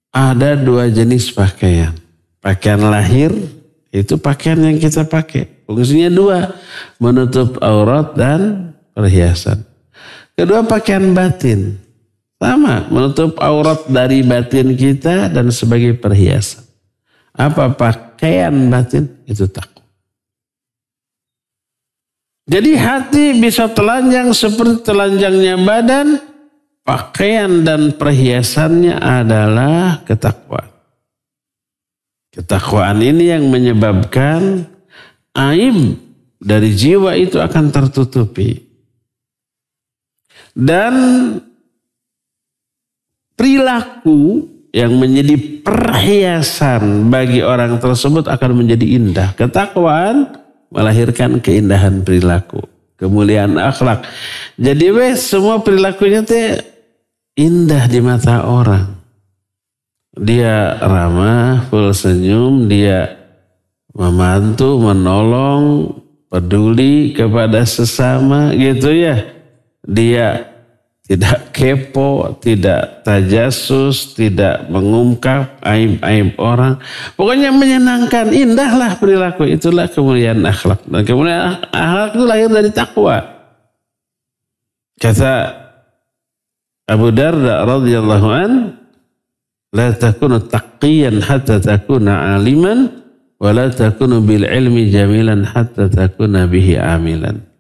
ada dua jenis pakaian. Pakaian lahir itu pakaian yang kita pakai. Fungsinya dua, menutup aurat dan perhiasan. Kedua pakaian batin, sama, menutup aurat dari batin kita dan sebagai perhiasan. Apa pakaian batin? Itu takwa. Jadi hati bisa telanjang seperti telanjangnya badan, pakaian dan perhiasannya adalah ketakwaan. Ketakwaan ini yang menyebabkan aib dari jiwa itu akan tertutupi. Dan perilaku yang menjadi perhiasan bagi orang tersebut akan menjadi indah. Ketakwaan melahirkan keindahan perilaku, kemuliaan akhlak. Jadi semua perilakunya teh indah di mata orang. Dia ramah, full senyum, dia membantu, menolong, peduli kepada sesama gitu ya. Dia tidak kepo, tidak tajasus, tidak mengungkap aib-aib orang. Pokoknya menyenangkan, indahlah perilaku. Itulah kemuliaan akhlak. Dan kemuliaan akhlak itu lahir dari takwa. Kata Abu Darda radhiyallahu an, la takunu taqiyan hatta takuna aliman, wa la takunu bil ilmi jamilan hatta takuna bihi amilan.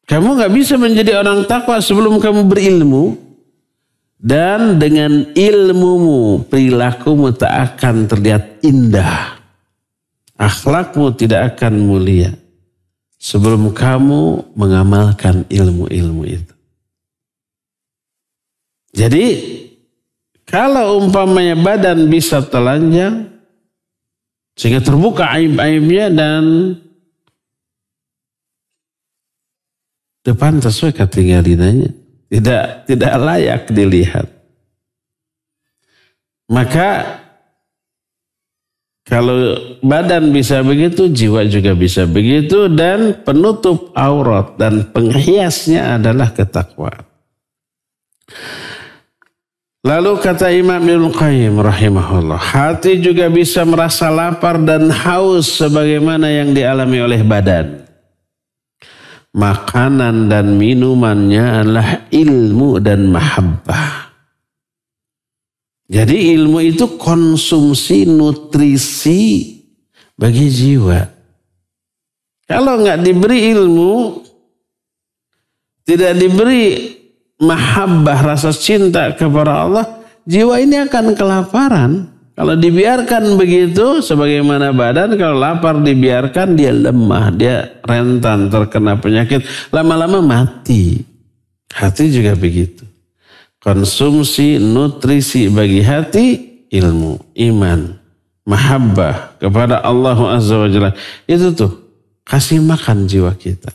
Kamu gak bisa menjadi orang takwa sebelum kamu berilmu. Dan dengan ilmumu, perilakumu tak akan terlihat indah. Akhlakmu tidak akan mulia sebelum kamu mengamalkan ilmu-ilmu itu. Jadi, kalau umpamanya badan bisa telanjang, sehingga terbuka aib-aibnya dan depan sesuai ketinggalinannya. Tidak layak dilihat. Maka kalau badan bisa begitu, jiwa juga bisa begitu, dan penutup aurat dan penghiasnya adalah ketakwaan. Lalu kata Imam Ibnu Qayyim rahimahullah, hati juga bisa merasa lapar dan haus sebagaimana yang dialami oleh badan. Makanan dan minumannya adalah ilmu dan mahabbah. Jadi ilmu itu konsumsi nutrisi bagi jiwa. Kalau nggak diberi ilmu, tidak diberi mahabbah, rasa cinta kepada Allah, jiwa ini akan kelaparan. Kalau dibiarkan begitu, sebagaimana badan, kalau lapar dibiarkan, dia lemah, dia rentan terkena penyakit, lama-lama mati. Hati juga begitu. Konsumsi nutrisi bagi hati, ilmu, iman, mahabbah kepada Allah Azza wa Jalla. Itu tuh, kasih makan jiwa kita.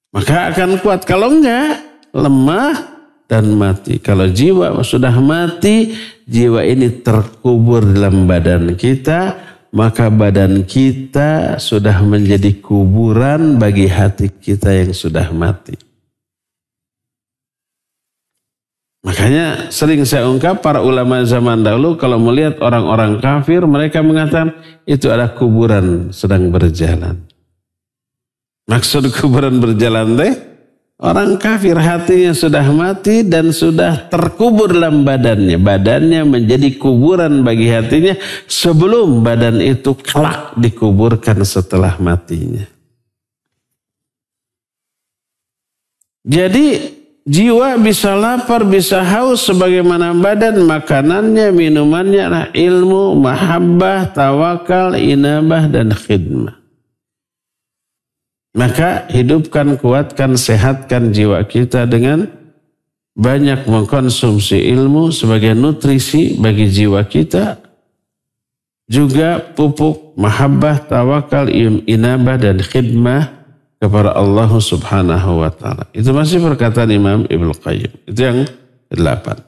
Maka akan kuat. Kalau enggak, lemah dan mati. Kalau jiwa sudah mati, jiwa ini terkubur dalam badan kita, maka badan kita sudah menjadi kuburan bagi hati kita yang sudah mati. Makanya sering saya ungkap, para ulama zaman dahulu kalau melihat orang-orang kafir, mereka mengatakan itu adalah kuburan sedang berjalan. Maksud kuburan berjalan teh, orang kafir hatinya sudah mati dan sudah terkubur dalam badannya. Badannya menjadi kuburan bagi hatinya sebelum badan itu kelak dikuburkan setelah matinya. Jadi jiwa bisa lapar, bisa haus sebagaimana badan, makanannya, minumannya adalah ilmu, mahabbah, tawakal, inabah, dan khidmah. Maka hidupkan, kuatkan, sehatkan jiwa kita dengan banyak mengkonsumsi ilmu sebagai nutrisi bagi jiwa kita. Juga pupuk, mahabbah, tawakal, inabah, dan khidmah kepada Allah Subhanahu wa ta'ala. Itu masih perkataan Imam Ibnu Qayyim. Itu yang ke-8.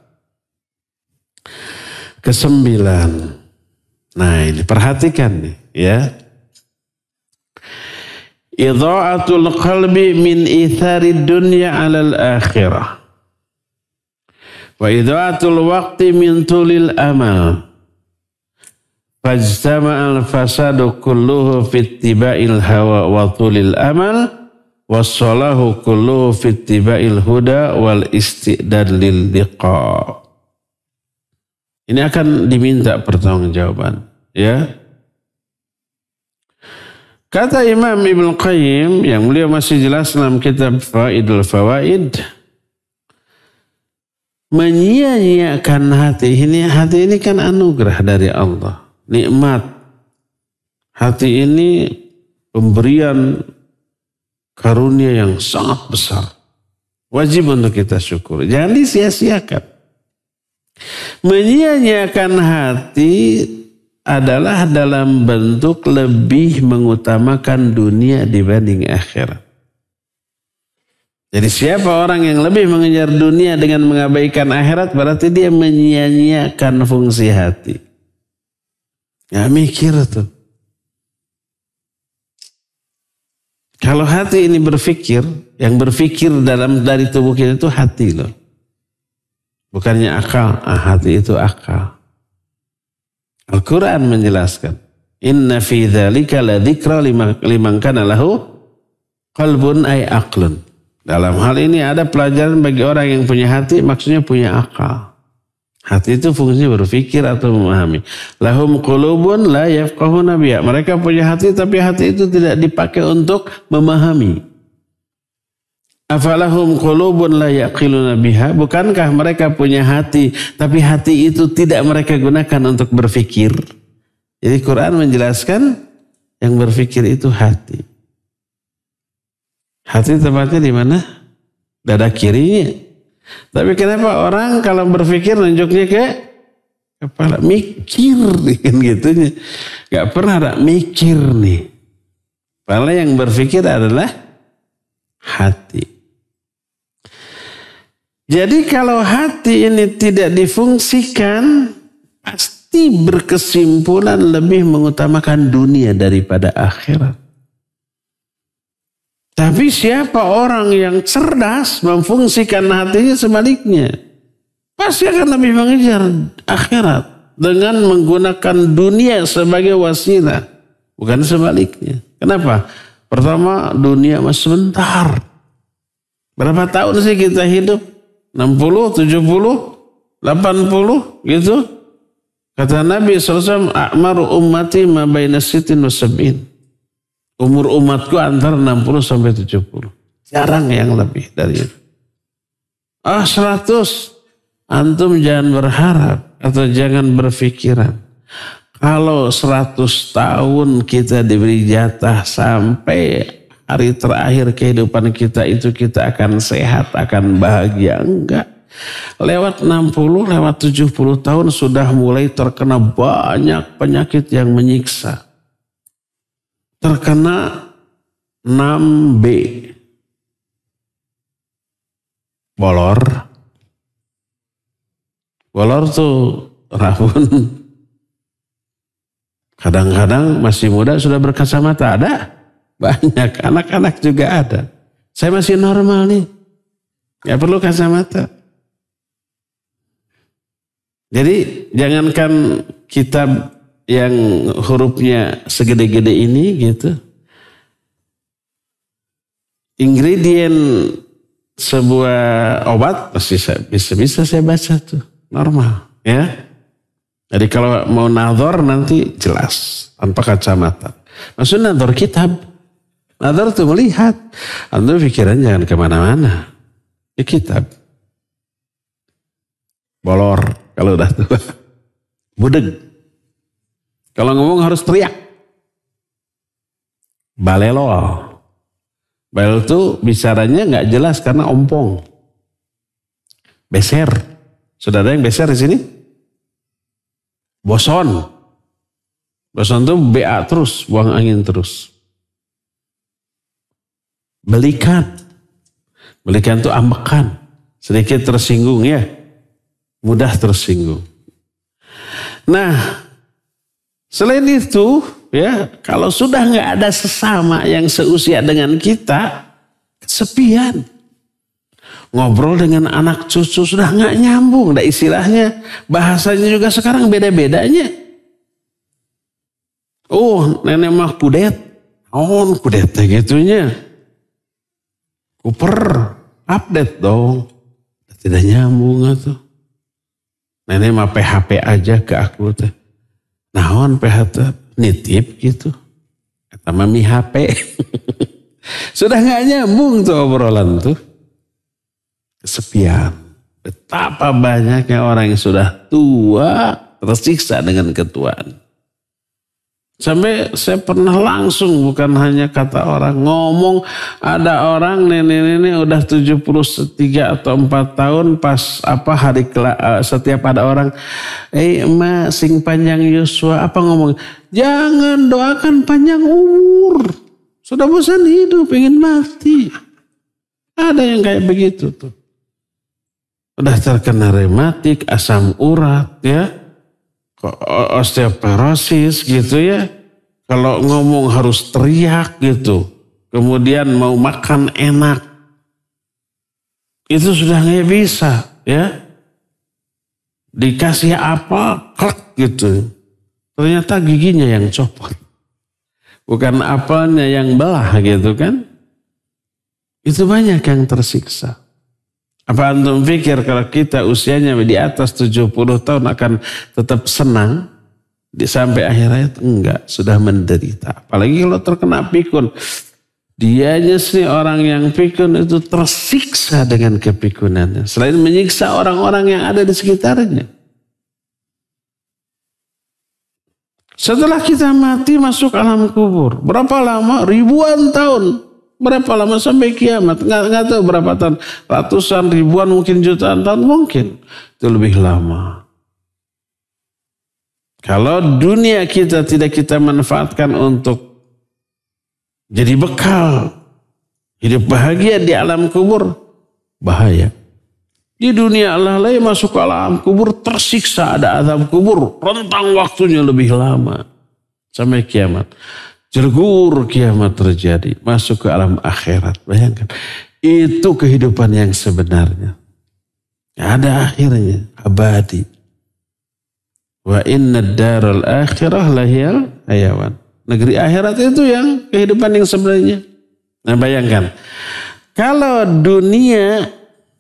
Ke-9. Nah ini perhatikan nih ya. Idha'atul qalbi min ithari dunya alal akhirah. Wa idha'atul waqti min tulil amal. Fajtama'al fasadu kulluhu fittiba'il hawa wa tulil amal wassalahu kulluhu fittiba'il huda wal istidad lil liqa. Ini akan diminta pertanggungjawaban ya. Kata Imam Ibnu Qayyim yang beliau masih jelas dalam kitab Faidul Fawaid, menyia-nyiakan hati ini kan anugerah dari Allah. Nikmat hati ini pemberian karunia yang sangat besar. Wajib untuk kita syukur. Jangan disia-siakan. Menyia-nyiakan hati adalah dalam bentuk lebih mengutamakan dunia dibanding akhirat. Jadi siapa orang yang lebih mengejar dunia dengan mengabaikan akhirat, berarti dia menyia-nyiakan fungsi hati. Gak mikir tuh. Kalau hati ini berpikir, yang berpikir dari tubuh kita itu hati loh. Bukannya akal. Hati itu akal. Al-Quran menjelaskan. Inna fi dzalika la dzikra liman kana lahu qalbun ay aqlun. Dalam hal ini ada pelajaran bagi orang yang punya hati, maksudnya punya akal. Hati itu fungsinya berpikir atau memahami. Lahum qulubun la yafqahuna biha. Mereka punya hati tapi hati itu tidak dipakai untuk memahami. Afalahum qulubun la yaqiluna biha. Bukankah mereka punya hati tapi hati itu tidak mereka gunakan untuk berpikir? Jadi Quran menjelaskan yang berpikir itu hati. Hati tempatnya di mana? Dada kirinya. Tapi kenapa orang kalau berpikir nunjuknya ke kepala? Mikir kan gitunya. Gak pernah ada mikir nih. Padahal yang berpikir adalah hati. Jadi kalau hati ini tidak difungsikan, pasti berkesimpulan lebih mengutamakan dunia daripada akhirat. Tapi siapa orang yang cerdas memfungsikan hatinya sebaliknya, pasti akan lebih mengejar akhirat dengan menggunakan dunia sebagai wasilah, bukan sebaliknya. Kenapa? Pertama, dunia masih sebentar. Berapa tahun sih kita hidup? 60, 70, 80 gitu. Kata Nabi SAW, a'maru ummati ma baina sittin wa sab'in. Umur umatku antara 60 sampai 70. Jarang yang lebih dari itu. 100. Antum jangan berharap atau jangan berpikiran. Kalau 100 tahun kita diberi jatah sampai hari terakhir kehidupan kita itu kita akan sehat, akan bahagia. Enggak. Lewat 60, lewat 70 tahun sudah mulai terkena banyak penyakit yang menyiksa. Terkena 6B. Bolor. Bolor tuh rabun. Kadang-kadang masih muda sudah berkacamata. Ada? Banyak. Anak-anak juga ada. Saya masih normal nih. Gak perlu kacamata. Jadi jangankan kitab yang hurufnya segede-gede ini gitu. Ingredient sebuah obat pasti bisa saya baca tuh. Normal ya. Jadi kalau mau nadhor nanti jelas tanpa kacamata. Maksudnya nadhor kitab. Nadhor tuh melihat. Anda pikiran jangan kemana-mana. Ya kitab. Bolor kalau udah tua. Budeg. Kalau ngomong harus teriak. Balelol. Balel itu bicaranya nggak jelas karena ompong. Beser. Sudah ada yang beser di sini? Boson. Boson itu BA terus, buang angin terus. Belikan. Belikan itu ambekan. Sedikit tersinggung ya. Mudah tersinggung. Nah, selain itu, ya, kalau sudah nggak ada sesama yang seusia dengan kita, kesepian. Ngobrol dengan anak cucu sudah nggak nyambung, dah istilahnya, bahasanya juga sekarang beda-bedanya. Oh, nenek mah kudet, kudetnya gitunya, kuper, update dong, tidak nyambung tuh. Nenek mah PHP aja ke aku teh. Naon PHP nitip gitu. Kata mami HP. Sudah gak nyambung tuh obrolan tuh. Kesepian. Betapa banyaknya orang yang sudah tua tersiksa dengan ketuaan. Sampai saya pernah langsung, bukan hanya kata orang, ngomong ada orang nenek-nenek udah 73 atau 4 tahun pas setiap ada orang, emak sing panjang Yuswa, apa ngomong, jangan doakan panjang umur, sudah bosan hidup, pengen mati. Ada yang kayak begitu tuh. Udah terkena rematik, asam urat ya. Osteoporosis gitu ya. Kalau ngomong harus teriak gitu. Kemudian mau makan enak. Itu sudah nggak bisa ya. Dikasih apa, klek gitu. Ternyata giginya yang copot. Bukan apelnya yang belah gitu kan. Itu banyak yang tersiksa. Apa antum pikir kalau kita usianya di atas 70 tahun akan tetap senang sampai akhir hayat? Enggak, sudah menderita. Apalagi kalau terkena pikun. Dianya sih orang yang pikun itu tersiksa dengan kepikunannya. Selain menyiksa orang-orang yang ada di sekitarnya. Setelah kita mati masuk alam kubur. Berapa lama? Ribuan tahun. Berapa lama sampai kiamat? Nggak tahu berapa tahun. Ratusan, ribuan, mungkin jutaan tahun. Mungkin. Itu lebih lama. Kalau dunia kita tidak kita manfaatkan untuk jadi bekal. Hidup bahagia di alam kubur. Bahaya. Di dunia lalai masuk ke alam kubur tersiksa, ada azab kubur, rentang waktunya lebih lama sampai kiamat. Jergur kiamat terjadi, masuk ke alam akhirat. Bayangkan, itu kehidupan yang sebenarnya. Ada akhirnya, abadi. Wa inna daral akhirah lahiyal hayawan. Negeri akhirat itu yang kehidupan yang sebenarnya. Nah bayangkan, kalau dunia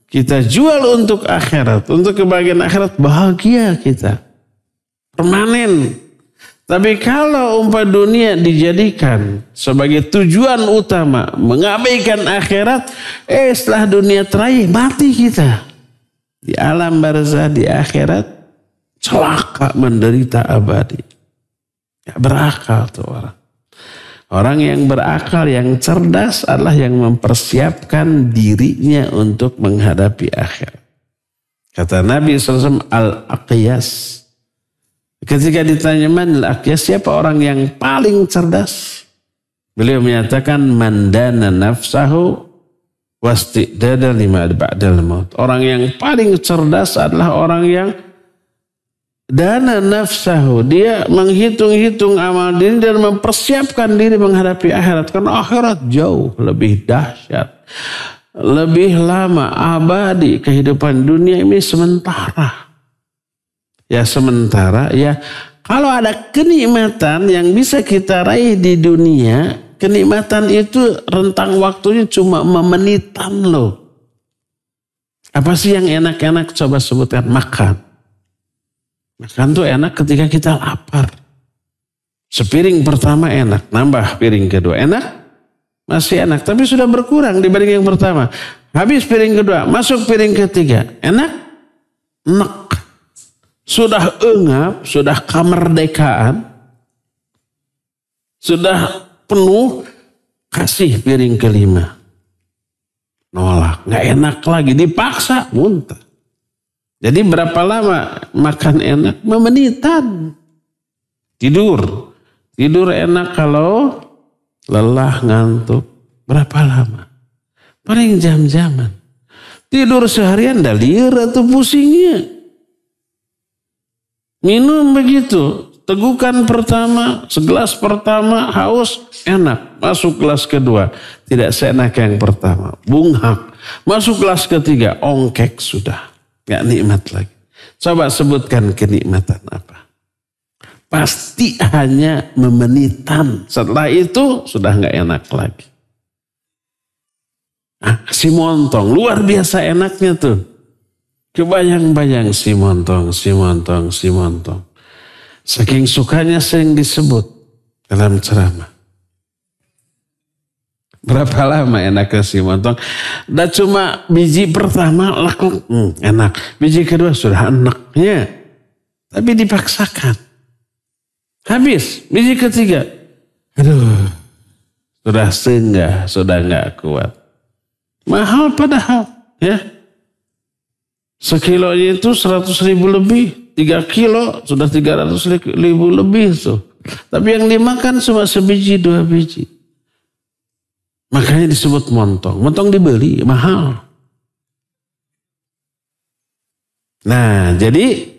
kita jual untuk akhirat, untuk kebahagiaan akhirat, bahagia kita. Permanen. Tapi kalau umpah dunia dijadikan sebagai tujuan utama, mengabaikan akhirat, setelah dunia terakhir, mati kita. Di alam barzah, di akhirat, celaka menderita abadi. Ya, berakal tuh orang. Orang yang berakal, yang cerdas adalah yang mempersiapkan dirinya untuk menghadapi akhirat. Kata Nabi SAW, Al-Aqyas. Ketika ditanya man al-Aqyas, siapa orang yang paling cerdas? Beliau menyatakan mandana nafsahu wastidada lima ba'dal maut. Orang yang paling cerdas adalah orang yang dana nafsahu, dia menghitung-hitung amal diri dan mempersiapkan diri menghadapi akhirat. Karena akhirat jauh lebih dahsyat, lebih lama, abadi. Kehidupan dunia ini sementara. Ya sementara, ya kalau ada kenikmatan yang bisa kita raih di dunia, kenikmatan itu rentang waktunya cuma memenitan loh. Apa sih yang enak-enak? Coba sebutkan. Makan. Makan tuh enak ketika kita lapar. Sepiring pertama enak, nambah piring kedua. Enak? Masih enak, tapi sudah berkurang dibanding yang pertama. Habis piring kedua, masuk piring ketiga. Enak? Enak. Sudah engap, sudah kemerdekaan, sudah penuh, kasih piring kelima. Nolak, gak enak lagi, dipaksa, muntah. Jadi berapa lama makan enak? Memenitan. Tidur enak kalau lelah, ngantuk. Berapa lama? Paling jam-jaman. Tidur seharian dalir atau pusingnya. Minum begitu, tegukan pertama, segelas pertama haus, enak. Masuk gelas kedua, tidak seenak yang pertama. Bunghak, masuk gelas ketiga, ongkek sudah. Gak nikmat lagi. Coba sebutkan kenikmatan apa. Pasti hanya memenitan. Setelah itu sudah gak enak lagi. Si montong, luar biasa enaknya tuh. Kebayang-bayang si montong. Saking sukanya sering disebut dalam ceramah. Berapa lama enaknya si montong? Dan cuma biji pertama enak. Biji kedua sudah enaknya. Tapi dipaksakan. Habis. Biji ketiga. Aduh. Sudah senggah. Sudah gak kuat. Mahal padahal. Ya. Sekilonya itu 100.000 lebih. 3 kilo sudah 300.000 lebih tuh. Tapi yang dimakan cuma sebiji 2 biji. Makanya disebut montong. Montong dibeli mahal. Nah jadi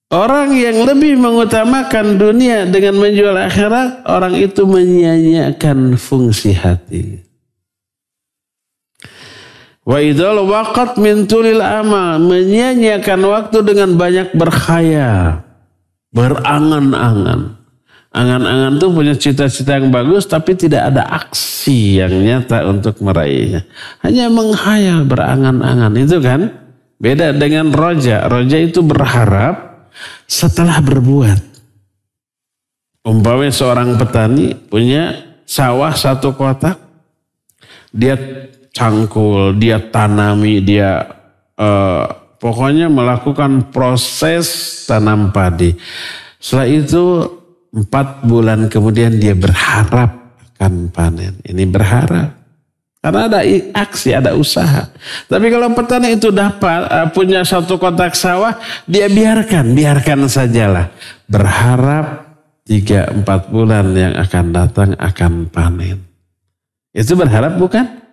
orang yang lebih mengutamakan dunia dengan menjual akhirat, orang itu menyia-nyiakan fungsi hati. Wa idzal waqat min tulil amal, menyia-nyiakan waktu dengan banyak berkhayal, berangan-angan. Angan-angan itu punya cita-cita yang bagus tapi tidak ada aksi yang nyata untuk meraihnya. Hanya menghayal, berangan-angan. Itu kan beda dengan roja. Roja itu berharap setelah berbuat. Umpamanya seorang petani punya sawah 1 kotak. Dia cangkul, dia tanami, dia pokoknya melakukan proses tanam padi. Setelah itu 4 bulan kemudian dia berharap akan panen. Ini berharap. Karena ada aksi, ada usaha. Tapi kalau petani itu dapat punya 1 kotak sawah, dia biarkan sajalah. Berharap 3-4 bulan yang akan datang akan panen. Itu berharap bukan?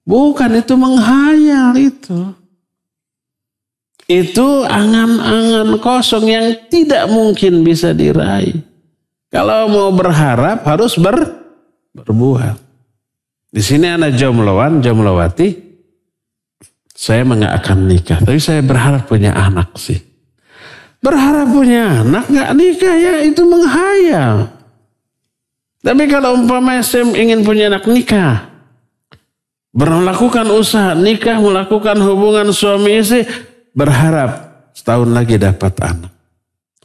Bukan, itu menghayal itu. Itu angan-angan kosong yang tidak mungkin bisa diraih. Kalau mau berharap harus berbuat. Di sini ada jomlowati. Saya nggak akan nikah, tapi saya berharap punya anak sih. Berharap punya anak nggak nikah ya itu menghayal. Tapi kalau umpamanya saya ingin punya anak nikah, melakukan usaha nikah, melakukan hubungan suami istri, berharap setahun lagi dapat anak.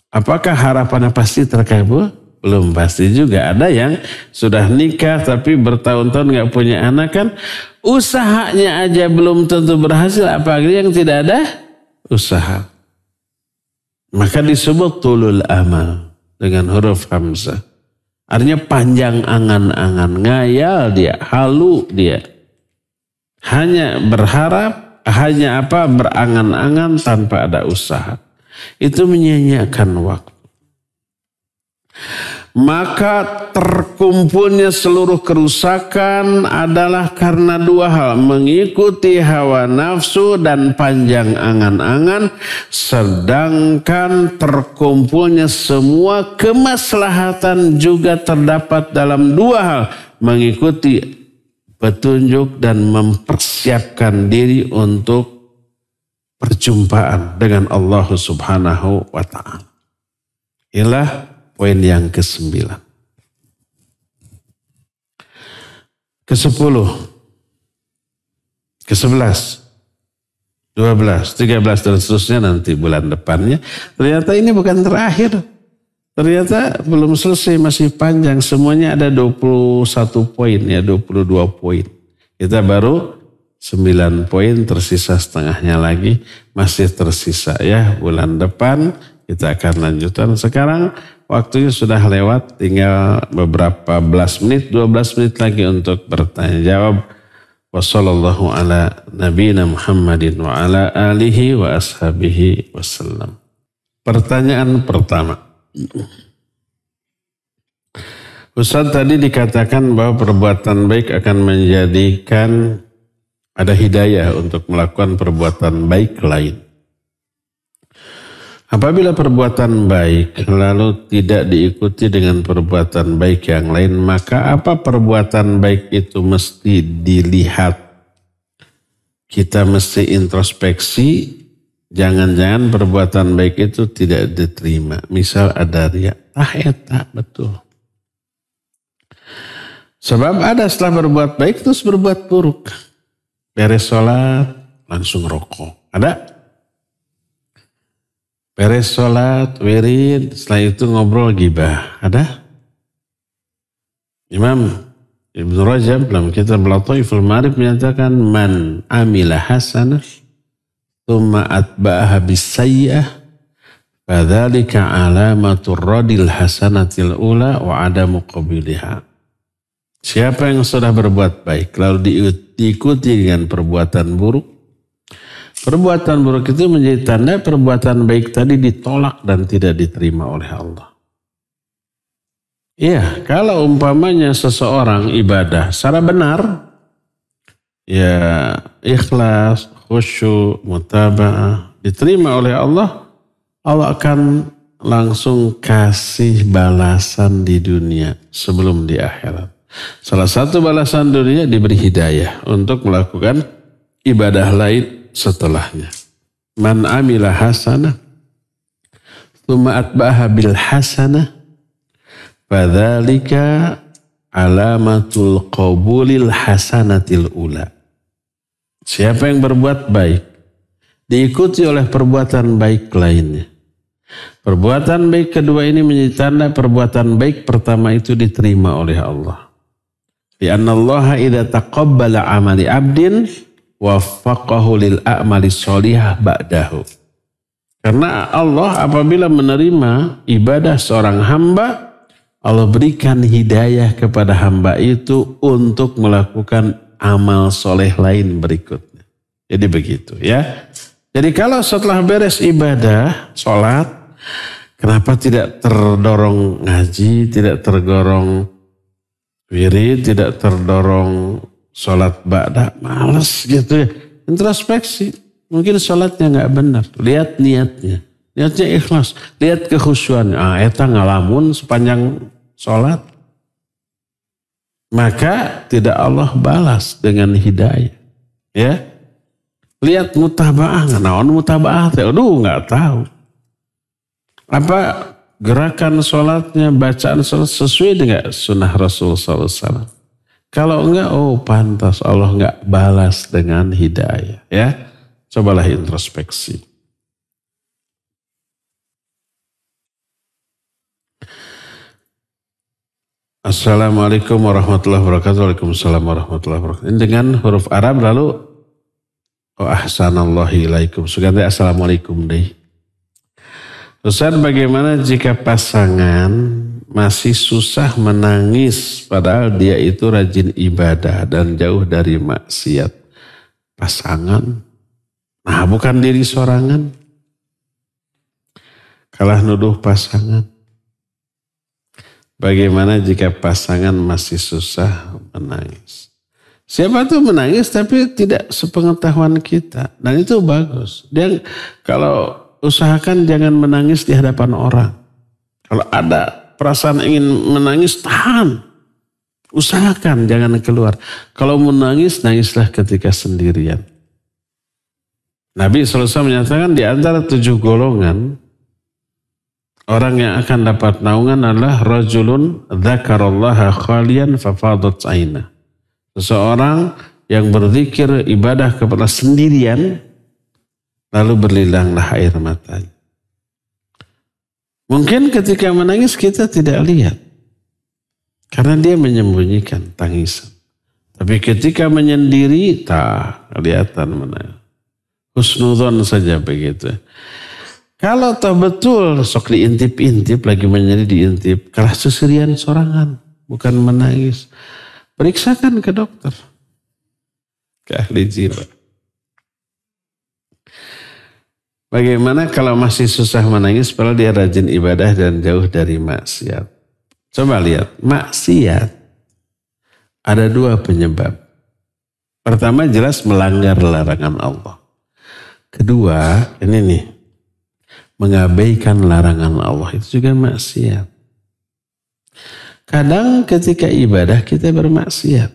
Apakah harapannya pasti terkabul? Belum pasti juga. Ada yang sudah nikah tapi bertahun-tahun nggak punya anak kan, usahanya aja belum tentu berhasil, apalagi yang tidak ada usaha. Maka disebut tulul amal dengan huruf hamzah. Artinya panjang angan-angan, ngayal dia, halu dia. Hanya berharap, berangan-angan tanpa ada usaha. Itu menyia-nyiakan waktu. Maka terkumpulnya seluruh kerusakan adalah karena dua hal. Mengikuti hawa nafsu dan panjang angan-angan. Sedangkan terkumpulnya semua kemaslahatan juga terdapat dalam dua hal. Mengikuti petunjuk dan mempersiapkan diri untuk perjumpaan dengan Allah Subhanahu wa ta'ala. Inilah poin yang ke-9. Ke-10. Ke-11. 12. 13 dan seterusnya nanti bulan depannya. Ternyata ini bukan terakhir. Ternyata belum selesai, masih panjang. Semuanya ada 21 poin ya, 22 poin. Kita baru 9 poin, tersisa setengahnya lagi. Masih tersisa ya, bulan depan kita akan lanjutkan. Sekarang waktunya sudah lewat, tinggal beberapa belas menit, 12 menit lagi untuk bertanya jawab. Wassallallahu ala nabiyina Muhammadin wa ala alihi wa ashabihi wasallam. Pertanyaan pertama. Ustaz, tadi dikatakan bahwa perbuatan baik akan menjadikan ada hidayah untuk melakukan perbuatan baik lain. Apabila perbuatan baik lalu tidak diikuti dengan perbuatan baik yang lain, maka apa perbuatan baik itu mesti dilihat. Kita mesti introspeksi, jangan-jangan perbuatan baik itu tidak diterima. Misal ada riya, tak betul. Sebab ada setelah berbuat baik terus berbuat buruk. Beres sholat langsung rokok. Ada? Beres sholat, wirid, setelah itu ngobrol gibah. Ada? Imam Ibn Rajab dalam kitab Lataiful Ma'arif menyatakan, man amila hasanah thumma atba'aha bisayyi'ah fadzalika alamatur radil hasanatil ula wa adamu qabiliha. Siapa yang sudah berbuat baik lalu diikuti dengan perbuatan buruk, perbuatan buruk itu menjadi tanda perbuatan baik tadi ditolak dan tidak diterima oleh Allah. Iya, kalau umpamanya seseorang ibadah secara benar, ya ikhlas, khusyuk, mutaba'ah, diterima oleh Allah, Allah akan langsung kasih balasan di dunia sebelum di akhirat. Salah satu balasan dunia diberi hidayah untuk melakukan ibadah lain setelahnya. Man amila hasanah thumma atba'aha bil hasanah fadzalika alamatul qabulil hasanatil ula. Siapa yang berbuat baik diikuti oleh perbuatan baik lainnya, perbuatan baik kedua ini menjadi tanda perbuatan baik pertama itu diterima oleh Allah. Lianna Allah idza taqabbala amali abdin waffaqahu lil a'mali sholihah ba'dahu. Karena Allah apabila menerima ibadah seorang hamba, Allah berikan hidayah kepada hamba itu untuk melakukan amal soleh lain berikutnya. Jadi begitu ya. Jadi kalau setelah beres ibadah, sholat, kenapa tidak terdorong ngaji, tidak terdorong wirid, tidak terdorong sholat ba'da, males gitu ya. introspeksi. Mungkin sholatnya nggak benar. Lihat niatnya. Niatnya ikhlas. Lihat kekhusyuannya. Eta ngalamun sepanjang sholat. Maka tidak Allah balas dengan hidayah. Ya. Lihat mutaba'ah. Naon mutaba'ah? Aduh nggak tahu. Apa gerakan sholatnya, bacaan sholat sesuai dengan sunnah Rasul SAW. Kalau enggak, pantas Allah enggak balas dengan hidayah. Ya. Cobalah introspeksi. Assalamualaikum warahmatullahi wabarakatuh. Waalaikumsalam warahmatullahi wabarakatuh. Ini dengan huruf Arab lalu ahsanallahi ilaikum. Suganti assalamualaikum deh. Ustaz, bagaimana jika pasangan masih susah menangis padahal dia itu rajin ibadah dan jauh dari maksiat? Pasangan, nah bukan diri sorangan. Kalah nuduh pasangan. Bagaimana jika pasangan masih susah menangis? Siapa tuh menangis tapi tidak sepengetahuan kita. Dan itu bagus. Dia kalau usahakan jangan menangis di hadapan orang. Kalau ada perasaan ingin menangis, tahan. Usahakan jangan keluar. Kalau menangis, nangislah ketika sendirian. Nabi SAW menyatakan di antara 7 golongan, orang yang akan dapat naungan adalah rajulun dzakarallaha khalian fafadat aina. Seseorang yang berzikir ibadah kepada sendirian, lalu berlilanglah air matanya. Mungkin ketika menangis kita tidak lihat. Karena dia menyembunyikan tangisan. Tapi ketika menyendiri, tak kelihatan menangis. Husnudzon saja begitu. Kalau toh betul sok diintip-intip, lagi menyendiri diintip, kalah seserian sorangan, bukan menangis. Periksakan ke dokter. Ke ahli jiwa. Bagaimana kalau masih susah menangis padahal dia rajin ibadah dan jauh dari maksiat? Coba lihat, maksiat ada 2 penyebab. Pertama jelas melanggar larangan Allah. Kedua, ini nih, mengabaikan larangan Allah itu juga maksiat. Kadang ketika ibadah kita bermaksiat.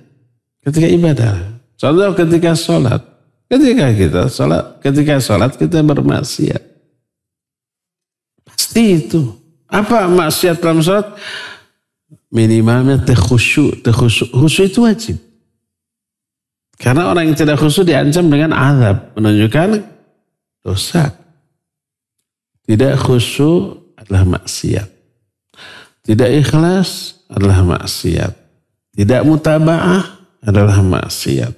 Ketika ibadah. Contoh ketika sholat. Ketika sholat kita bermaksiat. Pasti itu. Apa maksiat dalam sholat? Minimalnya khusyuk. Khusyuk itu wajib. Karena orang yang tidak khusyuk diancam dengan azab. Menunjukkan dosa. Tidak khusyuk adalah maksiat. Tidak ikhlas adalah maksiat. Tidak mutaba'ah adalah maksiat.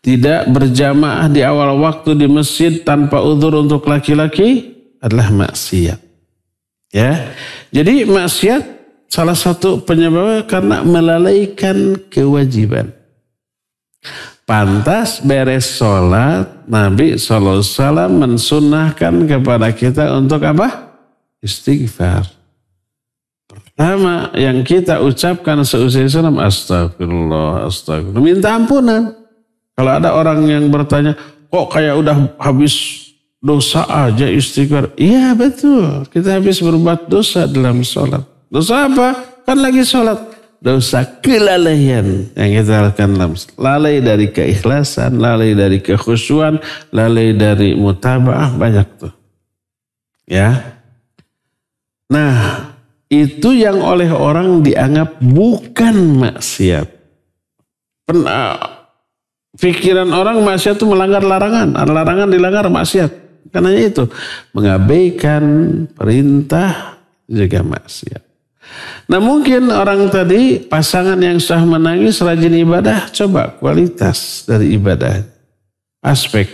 Tidak berjamaah di awal waktu di masjid tanpa uzur untuk laki-laki adalah maksiat. Ya. Jadi maksiat salah satu penyebabnya karena melalaikan kewajiban. Pantas beres sholat, Nabi SAW mensunnahkan kepada kita untuk apa? Istighfar. Pertama yang kita ucapkan seusai salam, astagfirullah, astagfirullah. Minta ampunan. Kalau ada orang yang bertanya, kok kayak udah habis dosa aja istighfar? Iya betul, kita habis berbuat dosa dalam sholat. Dosa apa? Kan lagi sholat. Dosa kelalaian yang kita lakukan dalam sholat. Lalai dari keikhlasan, lalai dari kekhusyuan, lalai dari mutaba'ah, banyak tuh. Ya. Nah, itu yang oleh orang dianggap bukan maksiat. Pikiran orang maksiat itu melanggar larangan. Larangan dilanggar maksiat. Karena itu mengabaikan perintah juga maksiat. Nah mungkin orang tadi pasangan yang sah menangis rajin ibadah, coba kualitas dari ibadah. Aspek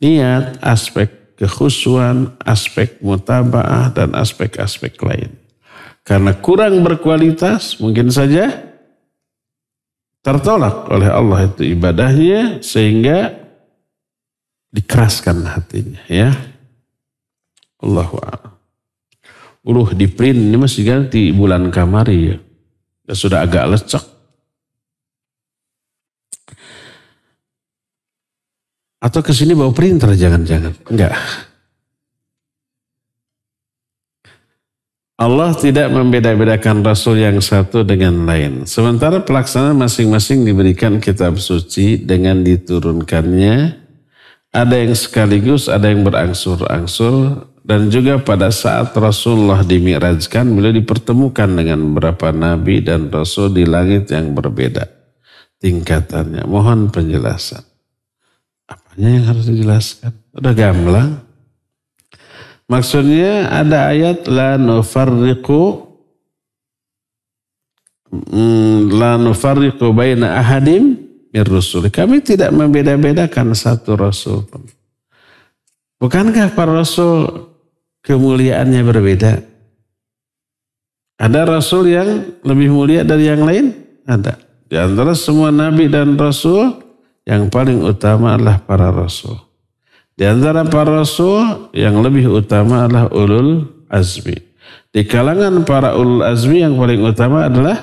niat, aspek kekhusyuan, aspek mutaba'ah dan aspek-aspek lain. Karena kurang berkualitas mungkin saja tertolak oleh Allah itu ibadahnya sehingga dikeraskan hatinya ya. Allahu a'lam. Di print ini masih ganti bulan Kamari ya. Sudah agak lecek. Atau ke sini bawa printer jangan-jangan. Enggak. Allah tidak membeda-bedakan Rasul yang satu dengan lain. Sementara pelaksanaan masing-masing diberikan kitab suci dengan diturunkannya. Ada yang sekaligus, ada yang berangsur-angsur. Dan juga pada saat Rasulullah dimi'rajkan, beliau dipertemukan dengan beberapa nabi dan rasul di langit yang berbeda tingkatannya. Mohon penjelasan. Apanya yang harus dijelaskan? Udah gamblang. Maksudnya ada ayat la nufarriqu baina ahadim mir rusul. Kami tidak membeda-bedakan satu rasul pun. Bukankah para rasul kemuliaannya berbeda? Ada rasul yang lebih mulia dari yang lain? Ada. Di antara semua nabi dan rasul, yang paling utama adalah para rasul. Di antara para rasul yang lebih utama adalah ulul azmi. Di kalangan para ulul azmi yang paling utama adalah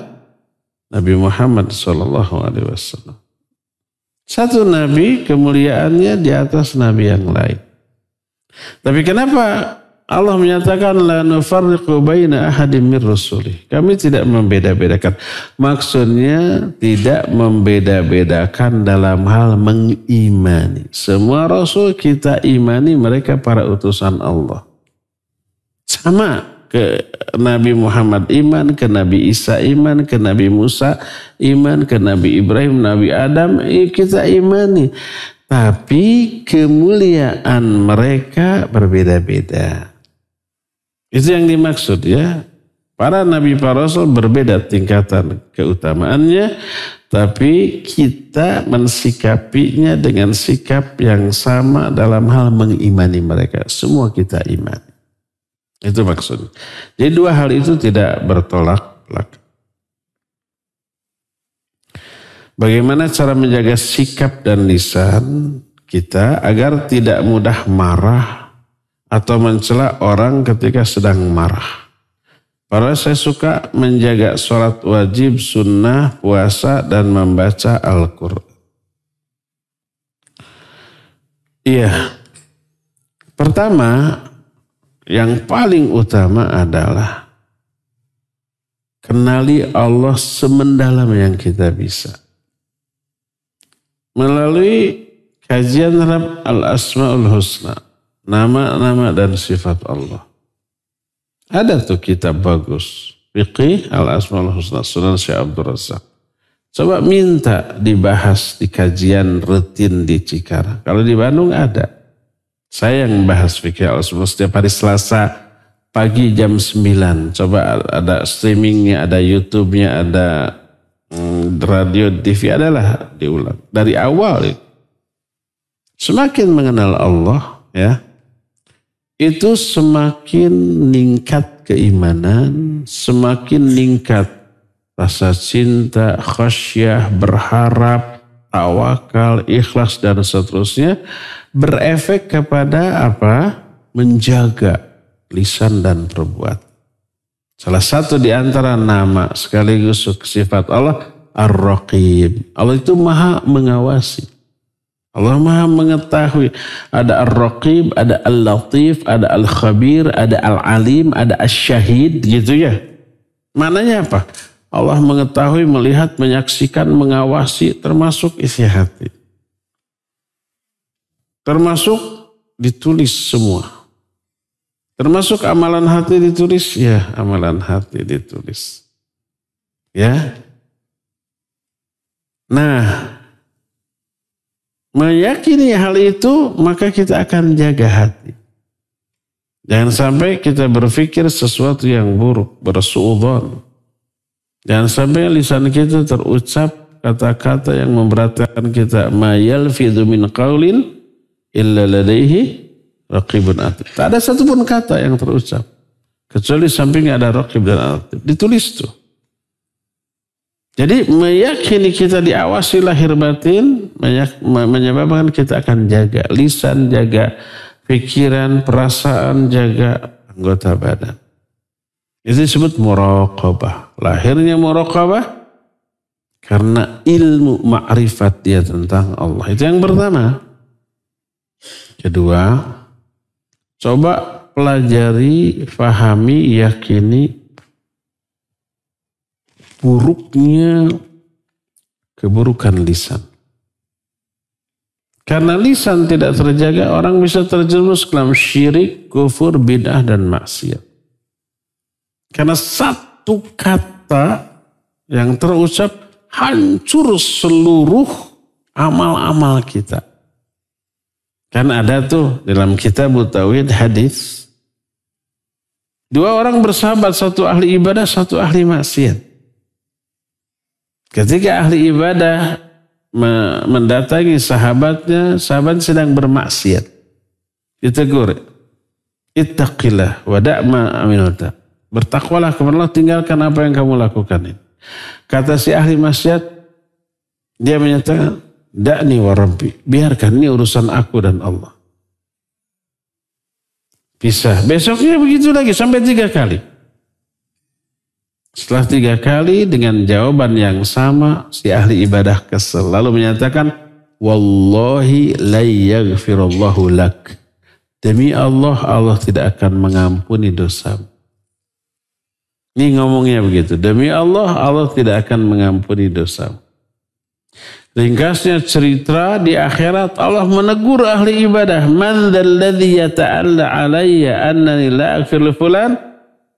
Nabi Muhammad SAW. Satu nabi kemuliaannya di atas nabi yang lain. Tapi kenapa Allah menyatakan la nufarriqu baina ahadim mir rusuli? Kami tidak membeda-bedakan. Maksudnya tidak membeda-bedakan dalam hal mengimani. Semua rasul kita imani mereka para utusan Allah. Sama ke Nabi Muhammad iman, ke Nabi Isa iman, ke Nabi Musa iman, ke Nabi Ibrahim, Nabi Adam kita imani. Tapi kemuliaan mereka berbeda-beda. Itu yang dimaksud ya. Para nabi, para rasul berbeda tingkatan keutamaannya. Tapi kita mensikapinya dengan sikap yang sama dalam hal mengimani mereka. Semua kita imani. Itu maksudnya. Jadi dua hal itu tidak bertolak belakang. Bagaimana cara menjaga sikap dan lisan kita agar tidak mudah marah atau mencela orang ketika sedang marah. Padahal saya suka menjaga sholat wajib, sunnah, puasa, dan membaca Al-Quran. Iya. Pertama, yang paling utama adalah kenali Allah semendalam yang kita bisa. Melalui kajian terhadap Al-Asma'ul Husna. Nama-nama dan sifat Allah. Ada tuh kitab bagus. Fiqih Al-Asma'ul Husna. Sunan Syekh Abdul Razak. Coba minta dibahas di kajian rutin di Cikarang. Kalau di Bandung ada. Saya yang bahas Fiqih Al-Asma'ul Husna setiap hari Selasa pagi jam 9. Coba ada streamingnya, ada YouTube-nya, ada radio, TV, adalah diulang. Dari awal itu. Semakin mengenal Allah ya. Itu semakin meningkat keimanan, semakin meningkat rasa cinta, khasyah, berharap, tawakal, ikhlas dan seterusnya, berefek kepada apa? Menjaga lisan dan perbuatan. Salah satu di antara nama sekaligus sifat Allah Ar-Raqib. Allah itu maha mengawasi. Allah maha mengetahui. Ada Ar-Raqib, ada Al-Latif, ada Al-Khabir, ada Al-Alim, ada Al-Syahid gitu ya. Maknanya apa? Allah mengetahui, melihat, menyaksikan, mengawasi, termasuk isi hati. Termasuk ditulis semua. Termasuk amalan hati ditulis, ya amalan hati ditulis. Ya. Nah, meyakini hal itu, maka kita akan jaga hati. Jangan sampai kita berpikir sesuatu yang buruk, bersuudzon. Jangan sampai lisan kita terucap kata-kata yang memberatkan kita. Ma yalfidhu min qaulin illa ladaihi raqibun atid. Tak ada satupun kata yang terucap kecuali sampingnya ada raqib dan atid. Ditulis tuh. Jadi meyakini kita diawasi lahir batin menyebabkan kita akan jaga lisan, jaga pikiran, perasaan, jaga anggota badan. Itu disebut muraqabah. Lahirnya muraqabah karena ilmu ma'rifat dia tentang Allah. Itu yang pertama. Kedua, coba pelajari, fahami, yakini buruknya keburukan lisan. Karena lisan tidak terjaga, orang bisa terjerumus ke dalam syirik, kufur, bid'ah, dan maksiat. Karena satu kata yang terucap hancur seluruh amal-amal kita. Kan ada tuh dalam kitab Tauhid hadis. Dua orang bersahabat, satu ahli ibadah, satu ahli maksiat. Ketika ahli ibadah mendatangi sahabatnya, sahabat sedang bermaksiat. Ditegur, ittaqillah wa da'ma amilta. Bertakwalah kepada Allah, tinggalkan apa yang kamu lakukan ini. Kata si ahli maksiat, dia menyatakan, da'ni wa rabbi, biarkan ini urusan aku dan Allah. Pisah. Besoknya begitu lagi sampai 3 kali. Setelah 3 kali dengan jawaban yang sama, si ahli ibadah kesel. Lalu menyatakan, wallahi la yaghfirullahu lak. Demi Allah, Allah tidak akan mengampuni dosamu. Ini ngomongnya begitu. Demi Allah, Allah tidak akan mengampuni dosamu. Ringkasnya cerita di akhirat, Allah menegur ahli ibadah. Man dzalladzi yata'alla alayya annani la aghfir li fulan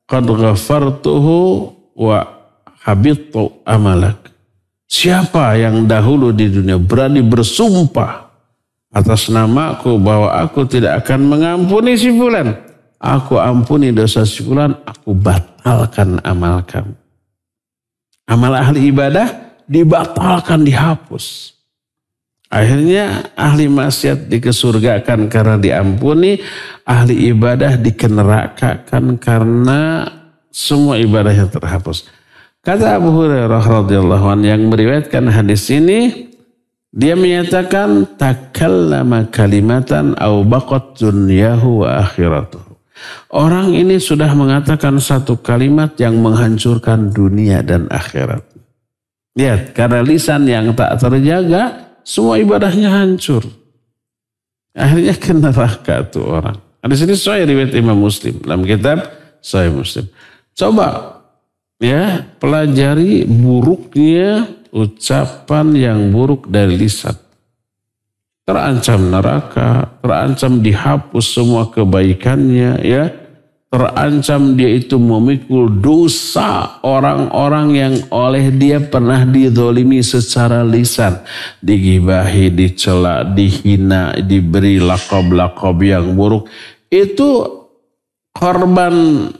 qad ghafartuhu wa habittu amalak. Siapa yang dahulu di dunia berani bersumpah atas namaku bahwa aku tidak akan mengampuni si fulan, aku ampuni dosa si fulan, aku batalkan amal kamu. Amal ahli ibadah dibatalkan, dihapus. Akhirnya ahli maksiat dikesurgakan karena diampuni, ahli ibadah dikenerakakan karena semua ibadahnya terhapus. Kata Abu Hurairah radhiyallahu anhu yang meriwayatkan hadis ini, dia menyatakan takallama kalimatan au baqat dunyahu wa akhiratuhu. Orang ini sudah mengatakan satu kalimat yang menghancurkan dunia dan akhirat. Lihat, karena lisan yang tak terjaga, semua ibadahnya hancur. Akhirnya ke neraka tuh orang. Di sini sahih riwayat Imam Muslim dalam kitab Sahih Muslim. Coba ya pelajari buruknya ucapan yang buruk dari lisan. Terancam neraka, terancam dihapus semua kebaikannya, ya. Terancam dia itu memikul dosa orang-orang yang oleh dia pernah dizolimi secara lisan. Digibahi, dicela, dihina, diberi lakob-lakob yang buruk. Itu korban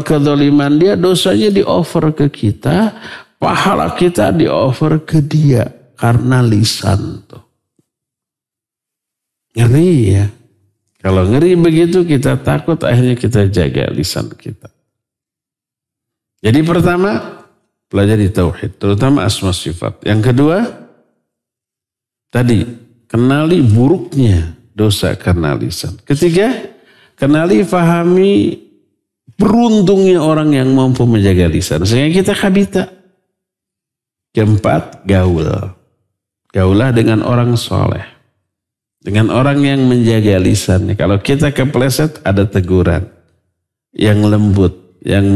kezoliman dia, dosanya di-offer ke kita, pahala kita di-offer ke dia karena lisan tuh. Ngeri ya. Kalau ngeri begitu kita takut, akhirnya kita jaga lisan kita. Jadi pertama, pelajari tauhid, terutama asma sifat. Yang kedua, tadi kenali buruknya dosa karena lisan. Ketiga, kenali, fahami beruntungnya orang yang mampu menjaga lisan. Sehingga kita kabita. Keempat, gaul. Gaulah dengan orang soleh. Dengan orang yang menjaga lisannya. Kalau kita kepleset, ada teguran yang lembut, yang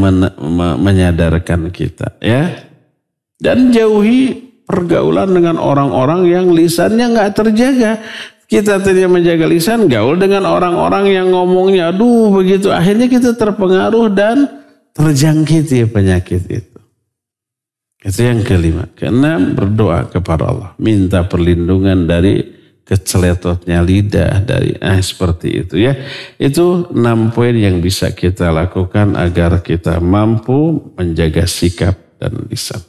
menyadarkan kita, ya. Dan jauhi pergaulan dengan orang-orang yang lisannya nggak terjaga. Kita tidak menjaga lisan, gaul dengan orang-orang yang ngomongnya, aduh begitu. Akhirnya kita terpengaruh dan terjangkiti penyakit itu. Itu yang kelima. Keenam, berdoa kepada Allah, minta perlindungan dari keceletotnya lidah, dari seperti itu ya. Itu 6 poin yang bisa kita lakukan agar kita mampu menjaga sikap dan lisan.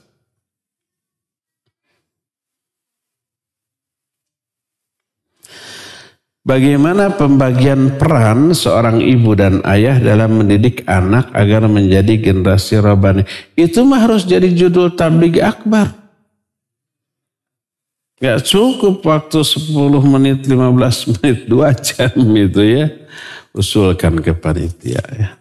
Bagaimana pembagian peran seorang ibu dan ayah dalam mendidik anak agar menjadi generasi Rabbani? Itu mah harus jadi judul tabligh akbar. Gak cukup waktu 10 menit, 15 menit, 2 jam itu ya. Usulkan ke panitia ya.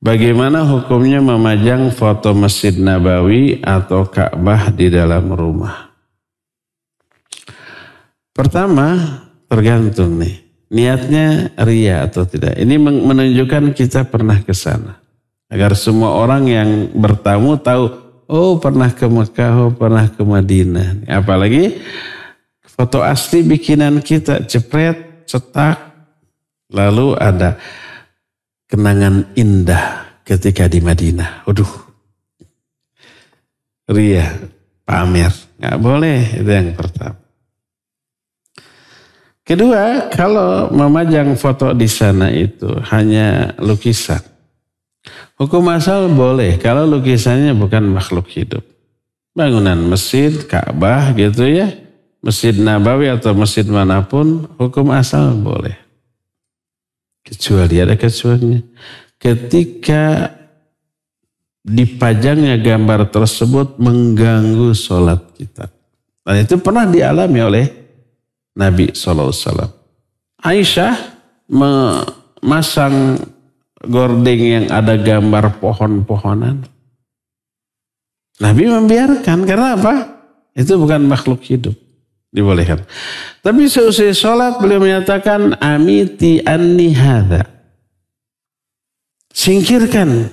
Bagaimana hukumnya memajang foto Masjid Nabawi atau Ka'bah di dalam rumah? Pertama, tergantung nih. Niatnya ria atau tidak. Ini menunjukkan kita pernah ke sana. Agar semua orang yang bertamu tahu, oh pernah ke Mekah, oh pernah ke Madinah. Apalagi foto asli bikinan kita, jepret, cetak, lalu ada kenangan indah ketika di Madinah. Waduh, ria, pamer, nggak boleh, itu yang pertama. Kedua, kalau memajang foto di sana itu hanya lukisan, hukum asal boleh kalau lukisannya bukan makhluk hidup. Bangunan masjid, Ka'bah gitu ya, Masjid Nabawi atau masjid manapun, hukum asal boleh. Kecuali ada kecualinya. Ketika dipajangnya gambar tersebut mengganggu sholat kita. Dan itu pernah dialami oleh Nabi SAW. Aisyah memasang gording yang ada gambar pohon-pohonan. Nabi membiarkan. Karena apa? Itu bukan makhluk hidup. Dibolehkan. Tapi seusai sholat beliau menyatakan amiti anni hadha. Singkirkan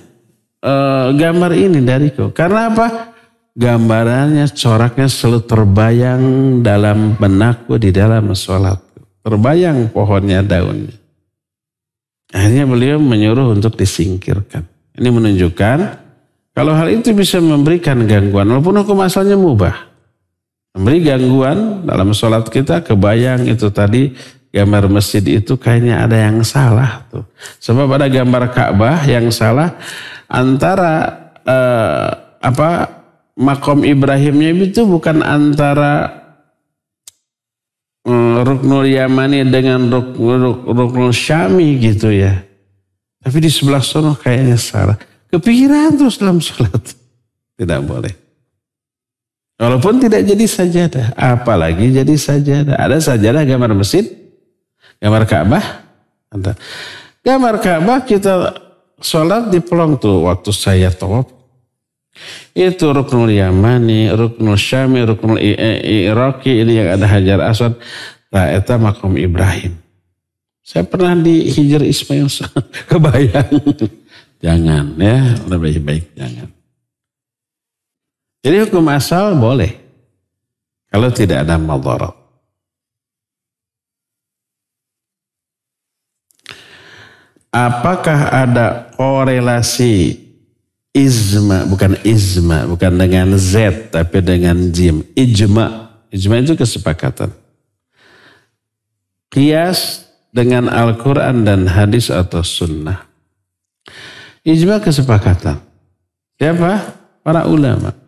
gambar ini dariku. Karena apa? Gambarannya, coraknya selalu terbayang dalam benakku di dalam sholat. Terbayang pohonnya, daunnya. Akhirnya beliau menyuruh untuk disingkirkan. Ini menunjukkan kalau hal itu bisa memberikan gangguan. Walaupun hukum asalnya mubah. Memberi gangguan dalam sholat kita, kebayang itu tadi gambar masjid itu kayaknya ada yang salah tuh. Sebab ada gambar Ka'bah yang salah antara Makom Ibrahimnya itu bukan antara Ruknul Yamani dengan Ruknul Syami gitu ya. Tapi di sebelah sono kayaknya salah. Kepikiran terus dalam sholat. Tidak boleh. Walaupun tidak jadi sajadah. Apalagi jadi sajadah. Ada sajadah gambar masjid. Gambar Ka'bah. Ada. Gambar Ka'bah kita sholat di pelong tuh. Waktu saya tawaf. Itu Ruknul Yamani, Ruknul Syami, Ruknul Iraqi, ini yang ada Hajar Aswad. Nah, itu Makom Ibrahim. Saya pernah di Hijr Ismail, kebayang. Jangan ya, lebih baik jangan. Jadi hukum asal boleh. Kalau tidak ada madharat. Apakah ada korelasi bukan dengan Z tapi dengan jim. Ijma itu kesepakatan. Qiyas dengan Al-Quran dan hadis atau sunnah. Ijma kesepakatan. Siapa? Para ulama.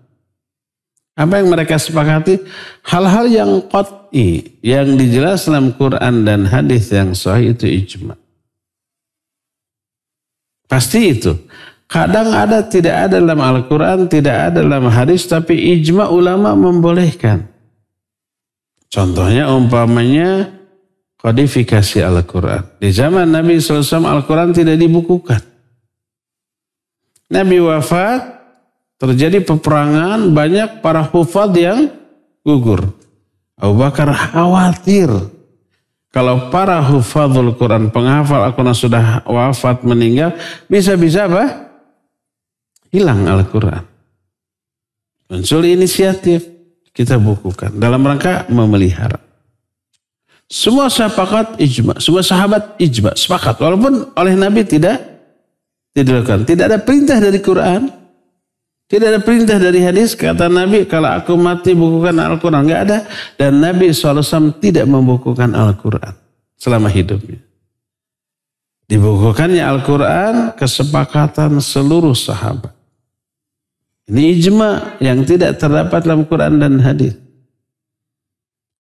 Apa yang mereka sepakati? Hal-hal yang qat'i, yang dijelaskan dalam Quran dan hadis yang sahih itu ijma. Pasti itu. Kadang ada, tidak ada dalam Al-Quran, tidak ada dalam hadis, tapi ijma ulama membolehkan. Contohnya umpamanya kodifikasi Al-Quran. Di zaman Nabi SAW Al-Quran tidak dibukukan. Nabi wafat, terjadi peperangan, banyak para hufad yang gugur. Abu Bakar khawatir. Kalau para hufadul Quran, penghafal Al-Quran sudah wafat, meninggal, bisa-bisa apa? Hilang Al-Quran. Muncul inisiatif, kita bukukan dalam rangka memelihara. Semua sepakat ijma, semua sahabat ijma, sepakat. Walaupun oleh Nabi tidak dilakukan. Tidak ada perintah dari Quran, tidak ada perintah dari hadis. Kata Nabi, kalau aku mati bukukan Al-Quran. Enggak ada. Dan Nabi SAW tidak membukukan Al-Quran selama hidupnya. Dibukukannya Al-Quran kesepakatan seluruh sahabat. Ini ijma yang tidak terdapat dalam Quran dan hadis.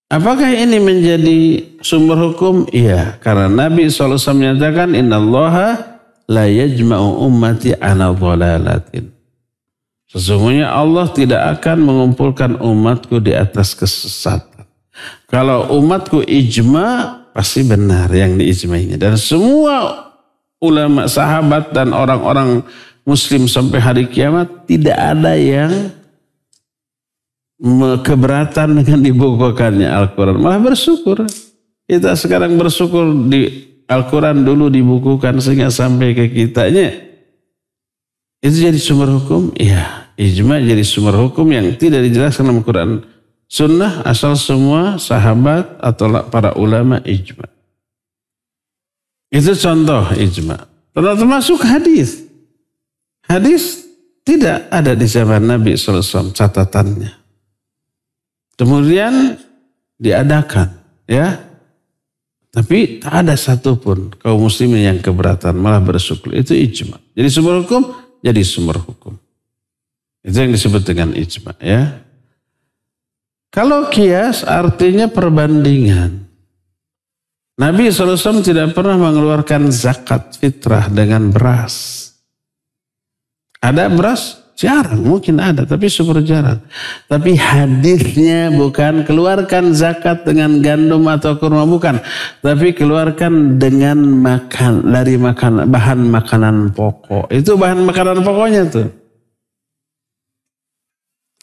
Apakah ini menjadi sumber hukum? Iya, karena Nabi SAW menyatakan innallaha la yajma'u ummati ala dhalalatin. Sesungguhnya Allah tidak akan mengumpulkan umatku di atas kesesatan. Kalau umatku ijma, pasti benar yang diijmainya. Dan semua ulama sahabat dan orang-orang muslim sampai hari kiamat tidak ada yang keberatan dengan dibukukannya Al-Quran. Malah bersyukur. Kita sekarang bersyukur di Al-Quran dulu dibukukan sehingga sampai ke kitanya. Itu jadi sumber hukum? Iya. Ijma jadi sumber hukum yang tidak dijelaskan dalam Quran Sunnah asal semua sahabat atau para ulama ijma. Itu contoh ijma. Termasuk hadis. Hadis tidak ada di zaman Nabi SAW catatannya. Kemudian diadakan, ya. Tapi tak ada satupun kaum muslimin yang keberatan, malah bersyukur. Itu ijma. Jadi sumber hukum, jadi sumber hukum. Itu yang disebut dengan ijma, ya. Kalau kias artinya perbandingan. Nabi SAW tidak pernah mengeluarkan zakat fitrah dengan beras. Ada beras? Jarang, mungkin ada, tapi super jarang. Tapi hadisnya bukan keluarkan zakat dengan gandum atau kurma, bukan. Tapi keluarkan dengan dari bahan makanan pokok. Itu bahan makanan pokoknya tuh.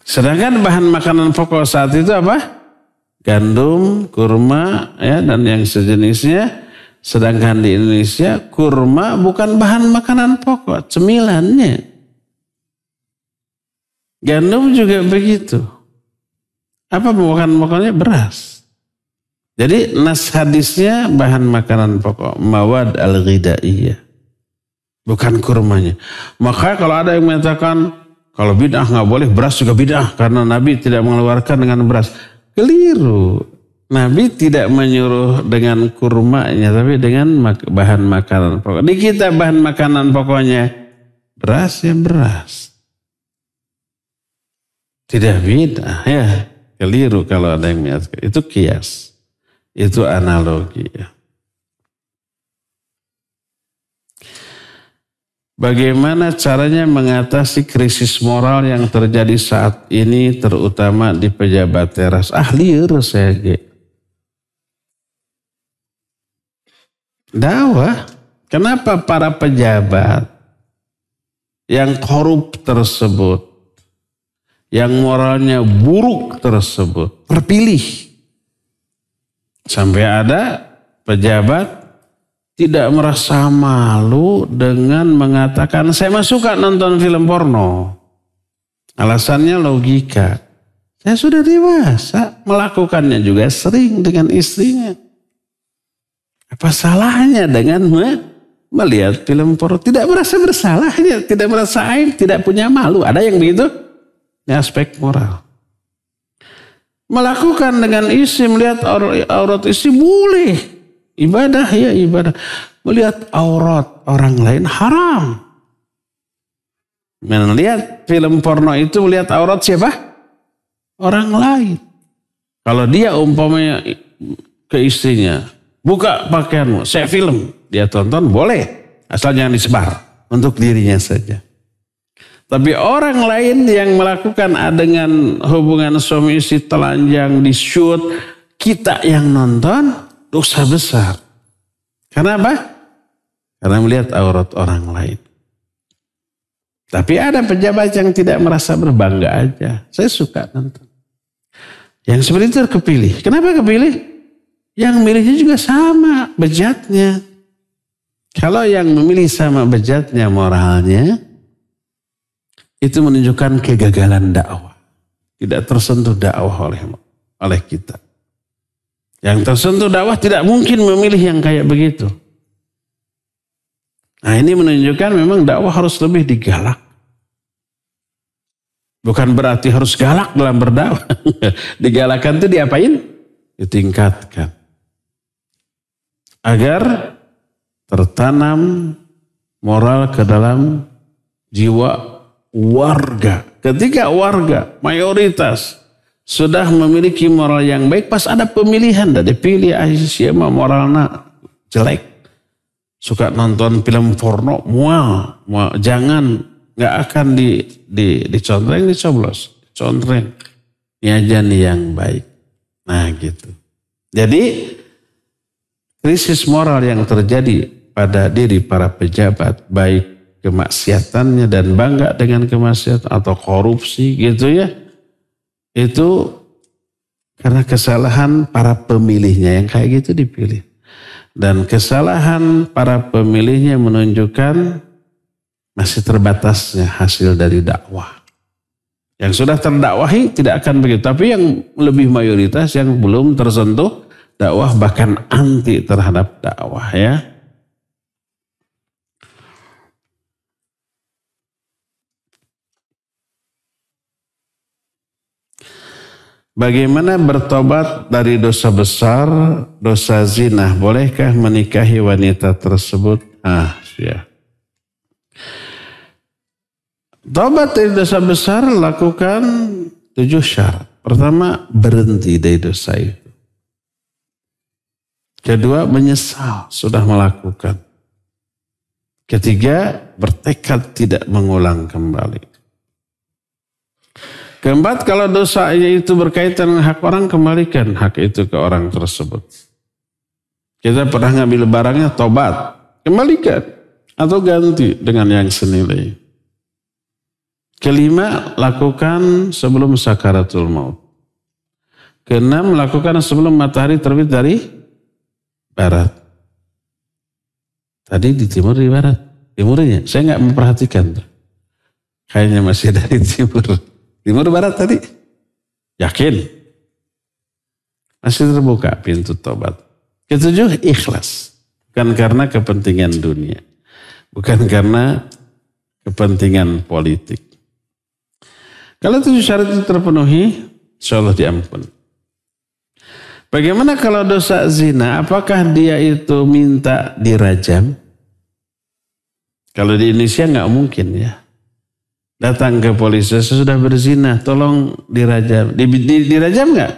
Sedangkan bahan makanan pokok saat itu apa? Gandum, kurma, ya, dan yang sejenisnya. Sedangkan di Indonesia kurma bukan bahan makanan pokok, cemilannya. Gandum juga begitu. Apa bahan pokoknya? Beras. Jadi nas hadisnya bahan makanan pokok, mawad al-ghidaiyah. Bukan kurmanya. Maka kalau ada yang mengatakan kalau bid'ah nggak boleh, beras juga bid'ah karena Nabi tidak mengeluarkan dengan beras. Keliru. Nabi tidak menyuruh dengan kurmanya, tapi dengan bahan makanan pokok. Di kita bahan makanan pokoknya beras, ya beras. Tidak bid'ah, ya. Keliru kalau ada yang mengatakan. Itu kias. Itu analogi, ya. Bagaimana caranya mengatasi krisis moral yang terjadi saat ini terutama di pejabat teras? Liur saya. Dakwah. Kenapa para pejabat yang korup tersebut, yang moralnya buruk tersebut terpilih? Sampai ada pejabat tidak merasa malu dengan mengatakan saya mah suka nonton film porno. Alasannya logika. Saya sudah dewasa, melakukannya juga sering dengan istrinya. Apa salahnya dengan melihat film porno? Tidak merasa bersalah, tidak merasa aib, tidak punya malu. Ada yang begitu? Ini aspek moral. Melakukan dengan istri, melihat aurat istri boleh. Ibadah, ya ibadah. Melihat aurat orang lain haram. Melihat film porno itu melihat aurat siapa? Orang lain. Kalau dia umpamanya ke istrinya, buka pakaianmu, saya film. Dia tonton boleh. Asal jangan disebar. Untuk dirinya saja. Tapi orang lain yang melakukan dengan hubungan suami istri telanjang, di shoot, kita yang nonton, dosa besar. Karena apa? Karena melihat aurat orang lain. Tapi ada pejabat yang tidak merasa berbangga aja. Saya suka nonton. Yang seperti itu kepilih. Kenapa kepilih? Yang milihnya juga sama bejatnya. Kalau yang memilih sama bejatnya moralnya, itu menunjukkan kegagalan dakwah. Tidak tersentuh dakwah oleh kita. Yang tersentuh dakwah tidak mungkin memilih yang kayak begitu. Nah, ini menunjukkan memang dakwah harus lebih digalak. Bukan berarti harus galak dalam berdakwah. Digalakan itu diapain? Ditingkatkan. Agar tertanam moral ke dalam jiwa warga. Ketika warga mayoritas sudah memiliki moral yang baik, pas ada pemilihan, dah dipilih siapa moralnya jelek, suka nonton film porno, mual, jangan, nggak akan dicontreng, dicoblos, contreng, ini aja nih yang baik. Nah gitu. Jadi krisis moral yang terjadi pada diri para pejabat, baik kemaksiatannya dan bangga dengan kemaksiatan atau korupsi gitu ya, itu karena kesalahan para pemilihnya yang kayak gitu dipilih. Dan kesalahan para pemilihnya menunjukkan masih terbatasnya hasil dari dakwah. Yang sudah terdakwahi tidak akan begitu. Tapi yang lebih mayoritas yang belum tersentuh dakwah bahkan anti terhadap dakwah ya. Bagaimana bertobat dari dosa besar, dosa zina? Bolehkah menikahi wanita tersebut? Ya. Tobat dari dosa besar lakukan 7 syarat. Pertama, berhenti dari dosa itu. Kedua, menyesal sudah melakukan. Ketiga, bertekad tidak mengulang kembali. Keempat, kalau dosanya itu berkaitan dengan hak orang, kembalikan hak itu ke orang tersebut. Kita pernah ngambil barangnya, tobat, kembalikan. Atau ganti dengan yang senilai. Kelima, lakukan sebelum sakaratul maut. Keenam, lakukan sebelum matahari terbit dari barat. Tadi di timur, di barat. Timurnya, saya nggak memperhatikan. Kayaknya masih dari timur. Timur barat tadi? Yakin? Masih terbuka pintu tobat. Ketujuh, ikhlas. Bukan karena kepentingan dunia. Bukan karena kepentingan politik. Kalau 7 syarat itu terpenuhi, insya Allah diampun. Bagaimana kalau dosa zina? Apakah dia itu minta dirajam? Kalau di Indonesia nggak mungkin ya. Datang ke polisi, saya sudah berzina, tolong dirajam. Dirajam nggak?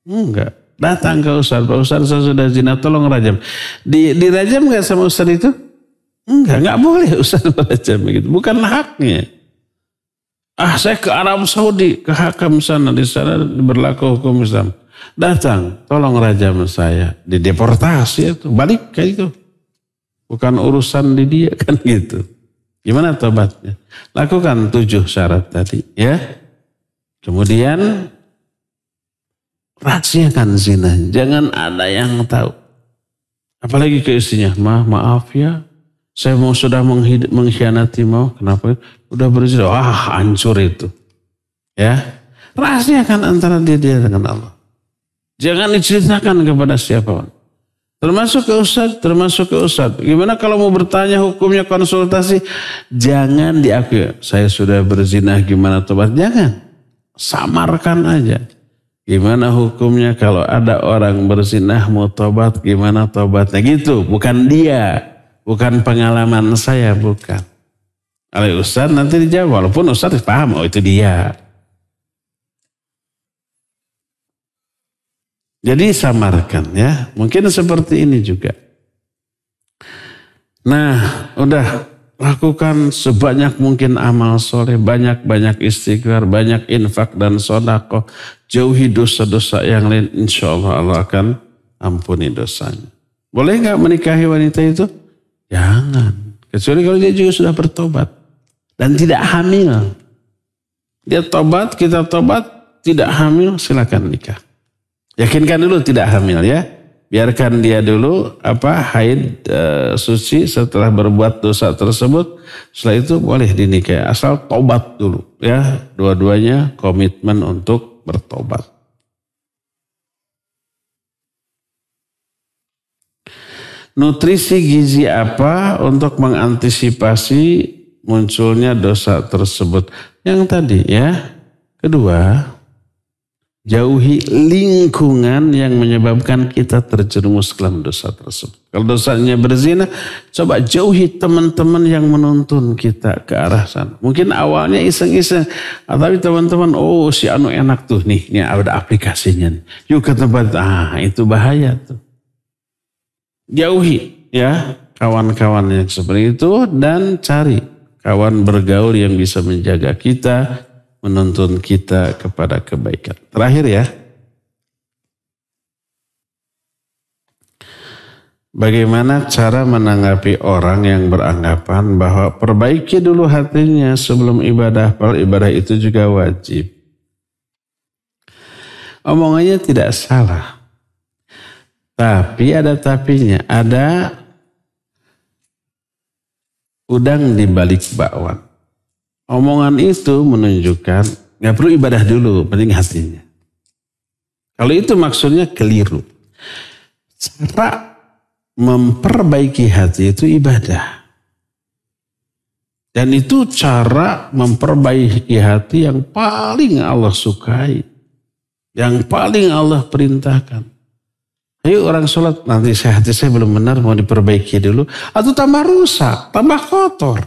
Enggak. Datang ke Ustaz, Pak Ustaz saya sudah zina, tolong rajam. Dirajam nggak sama Ustaz itu? Nggak boleh Ustaz merajam begitu. Bukan haknya. Saya ke Arab Saudi, ke Hakam sana, di sana berlaku hukum Islam. Datang, tolong rajam saya. Dideportasi itu, balik kayak itu. Bukan urusan di dia kan gitu. Gimana tobatnya? Lakukan 7 syarat tadi ya. Kemudian rahasiakan zina. Jangan ada yang tahu. Apalagi ke istrinya. Maaf ya. Saya sudah mengkhianati mau. Kenapa? Udah berzina. Hancur itu. Ya. Rahasiakan antara dia dengan Allah. Jangan diceritakan kepada siapapun. Termasuk ke Ustaz. Gimana kalau mau bertanya hukumnya konsultasi? Jangan diakui. Saya sudah berzina, gimana tobat? Jangan. Samarkan aja. Gimana hukumnya kalau ada orang berzina mau tobat? Gimana tobatnya? Gitu. Bukan dia. Bukan pengalaman saya. Bukan. Oleh Ustaz nanti dijawab. Walaupun Ustaz paham. Oh itu dia. Jadi samarkan ya. Mungkin seperti ini juga. Nah, udah lakukan sebanyak mungkin amal soleh. Banyak-banyak istighfar, banyak infak dan sedekah. Jauhi dosa-dosa yang lain. Insya Allah Allah akan ampuni dosanya. Boleh nggak menikahi wanita itu? Jangan. Kecuali kalau dia juga sudah bertobat. Dan tidak hamil. Dia tobat, kita tobat, tidak hamil, silakan nikah. Yakinkan dulu tidak hamil ya. Biarkan dia dulu haid suci setelah berbuat dosa tersebut. Setelah itu boleh dinikahi. Asal tobat dulu ya. Dua-duanya komitmen untuk bertobat. Nutrisi gizi apa untuk mengantisipasi munculnya dosa tersebut? Yang tadi ya. Kedua, jauhi lingkungan yang menyebabkan kita terjerumus ke dalam dosa tersebut. Kalau dosanya berzina, coba jauhi teman-teman yang menuntun kita ke arah sana. Mungkin awalnya iseng-iseng, tapi teman-teman, si anu enak tuh nih, ini ada aplikasinya. Yuk ke tempat, itu bahaya tuh. Jauhi ya kawan-kawan yang seperti itu dan cari kawan bergaul yang bisa menjaga kita, menuntun kita kepada kebaikan. Terakhir ya. Bagaimana cara menanggapi orang yang beranggapan bahwa perbaiki dulu hatinya sebelum ibadah, padahal ibadah itu juga wajib. Omongannya tidak salah. Tapi ada tapinya, ada udang di balik bakwan. Omongan itu menunjukkan gak perlu ibadah dulu, penting hatinya. Kalau itu maksudnya keliru. Cara memperbaiki hati itu ibadah. Dan itu cara memperbaiki hati yang paling Allah sukai. Yang paling Allah perintahkan. Ayo orang sholat, nanti hati saya belum benar, mau diperbaiki dulu. Atau tambah rusak, tambah kotor.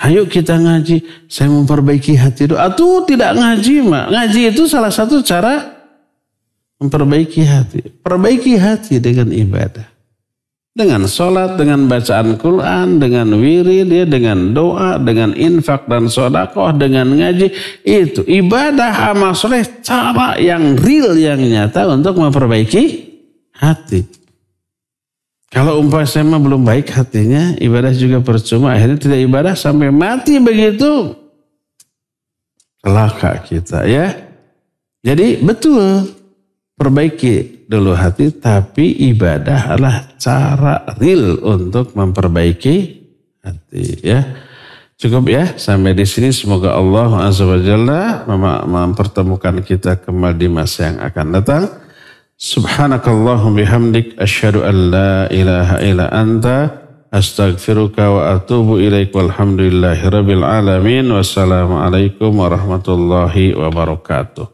Ayo kita ngaji, saya memperbaiki hati dulu. Atau tidak ngaji, mak. Ngaji itu salah satu cara memperbaiki hati. Perbaiki hati dengan ibadah. Dengan sholat, dengan bacaan Quran, dengan wirid, dengan doa, dengan infak dan sedekah, dengan ngaji. Itu ibadah amal soleh, cara yang real, yang nyata untuk memperbaiki hati. Kalau umpamanya belum baik hatinya, ibadah juga percuma. Akhirnya tidak ibadah sampai mati begitu. Celaka kita ya. Jadi betul. Perbaiki dulu hati, tapi ibadah adalah cara real untuk memperbaiki hati ya. Cukup ya sampai di sini. Semoga Allah Azza wa Jalla mempertemukan kita kembali di masa yang akan datang. Subhanakallahum bihamdik asyhadu an la ilaha illa anta astaghfiruka wa atubu ilaik walhamdulillahirabbil alamin. Wassalamualaikum warahmatullahi wabarakatuh.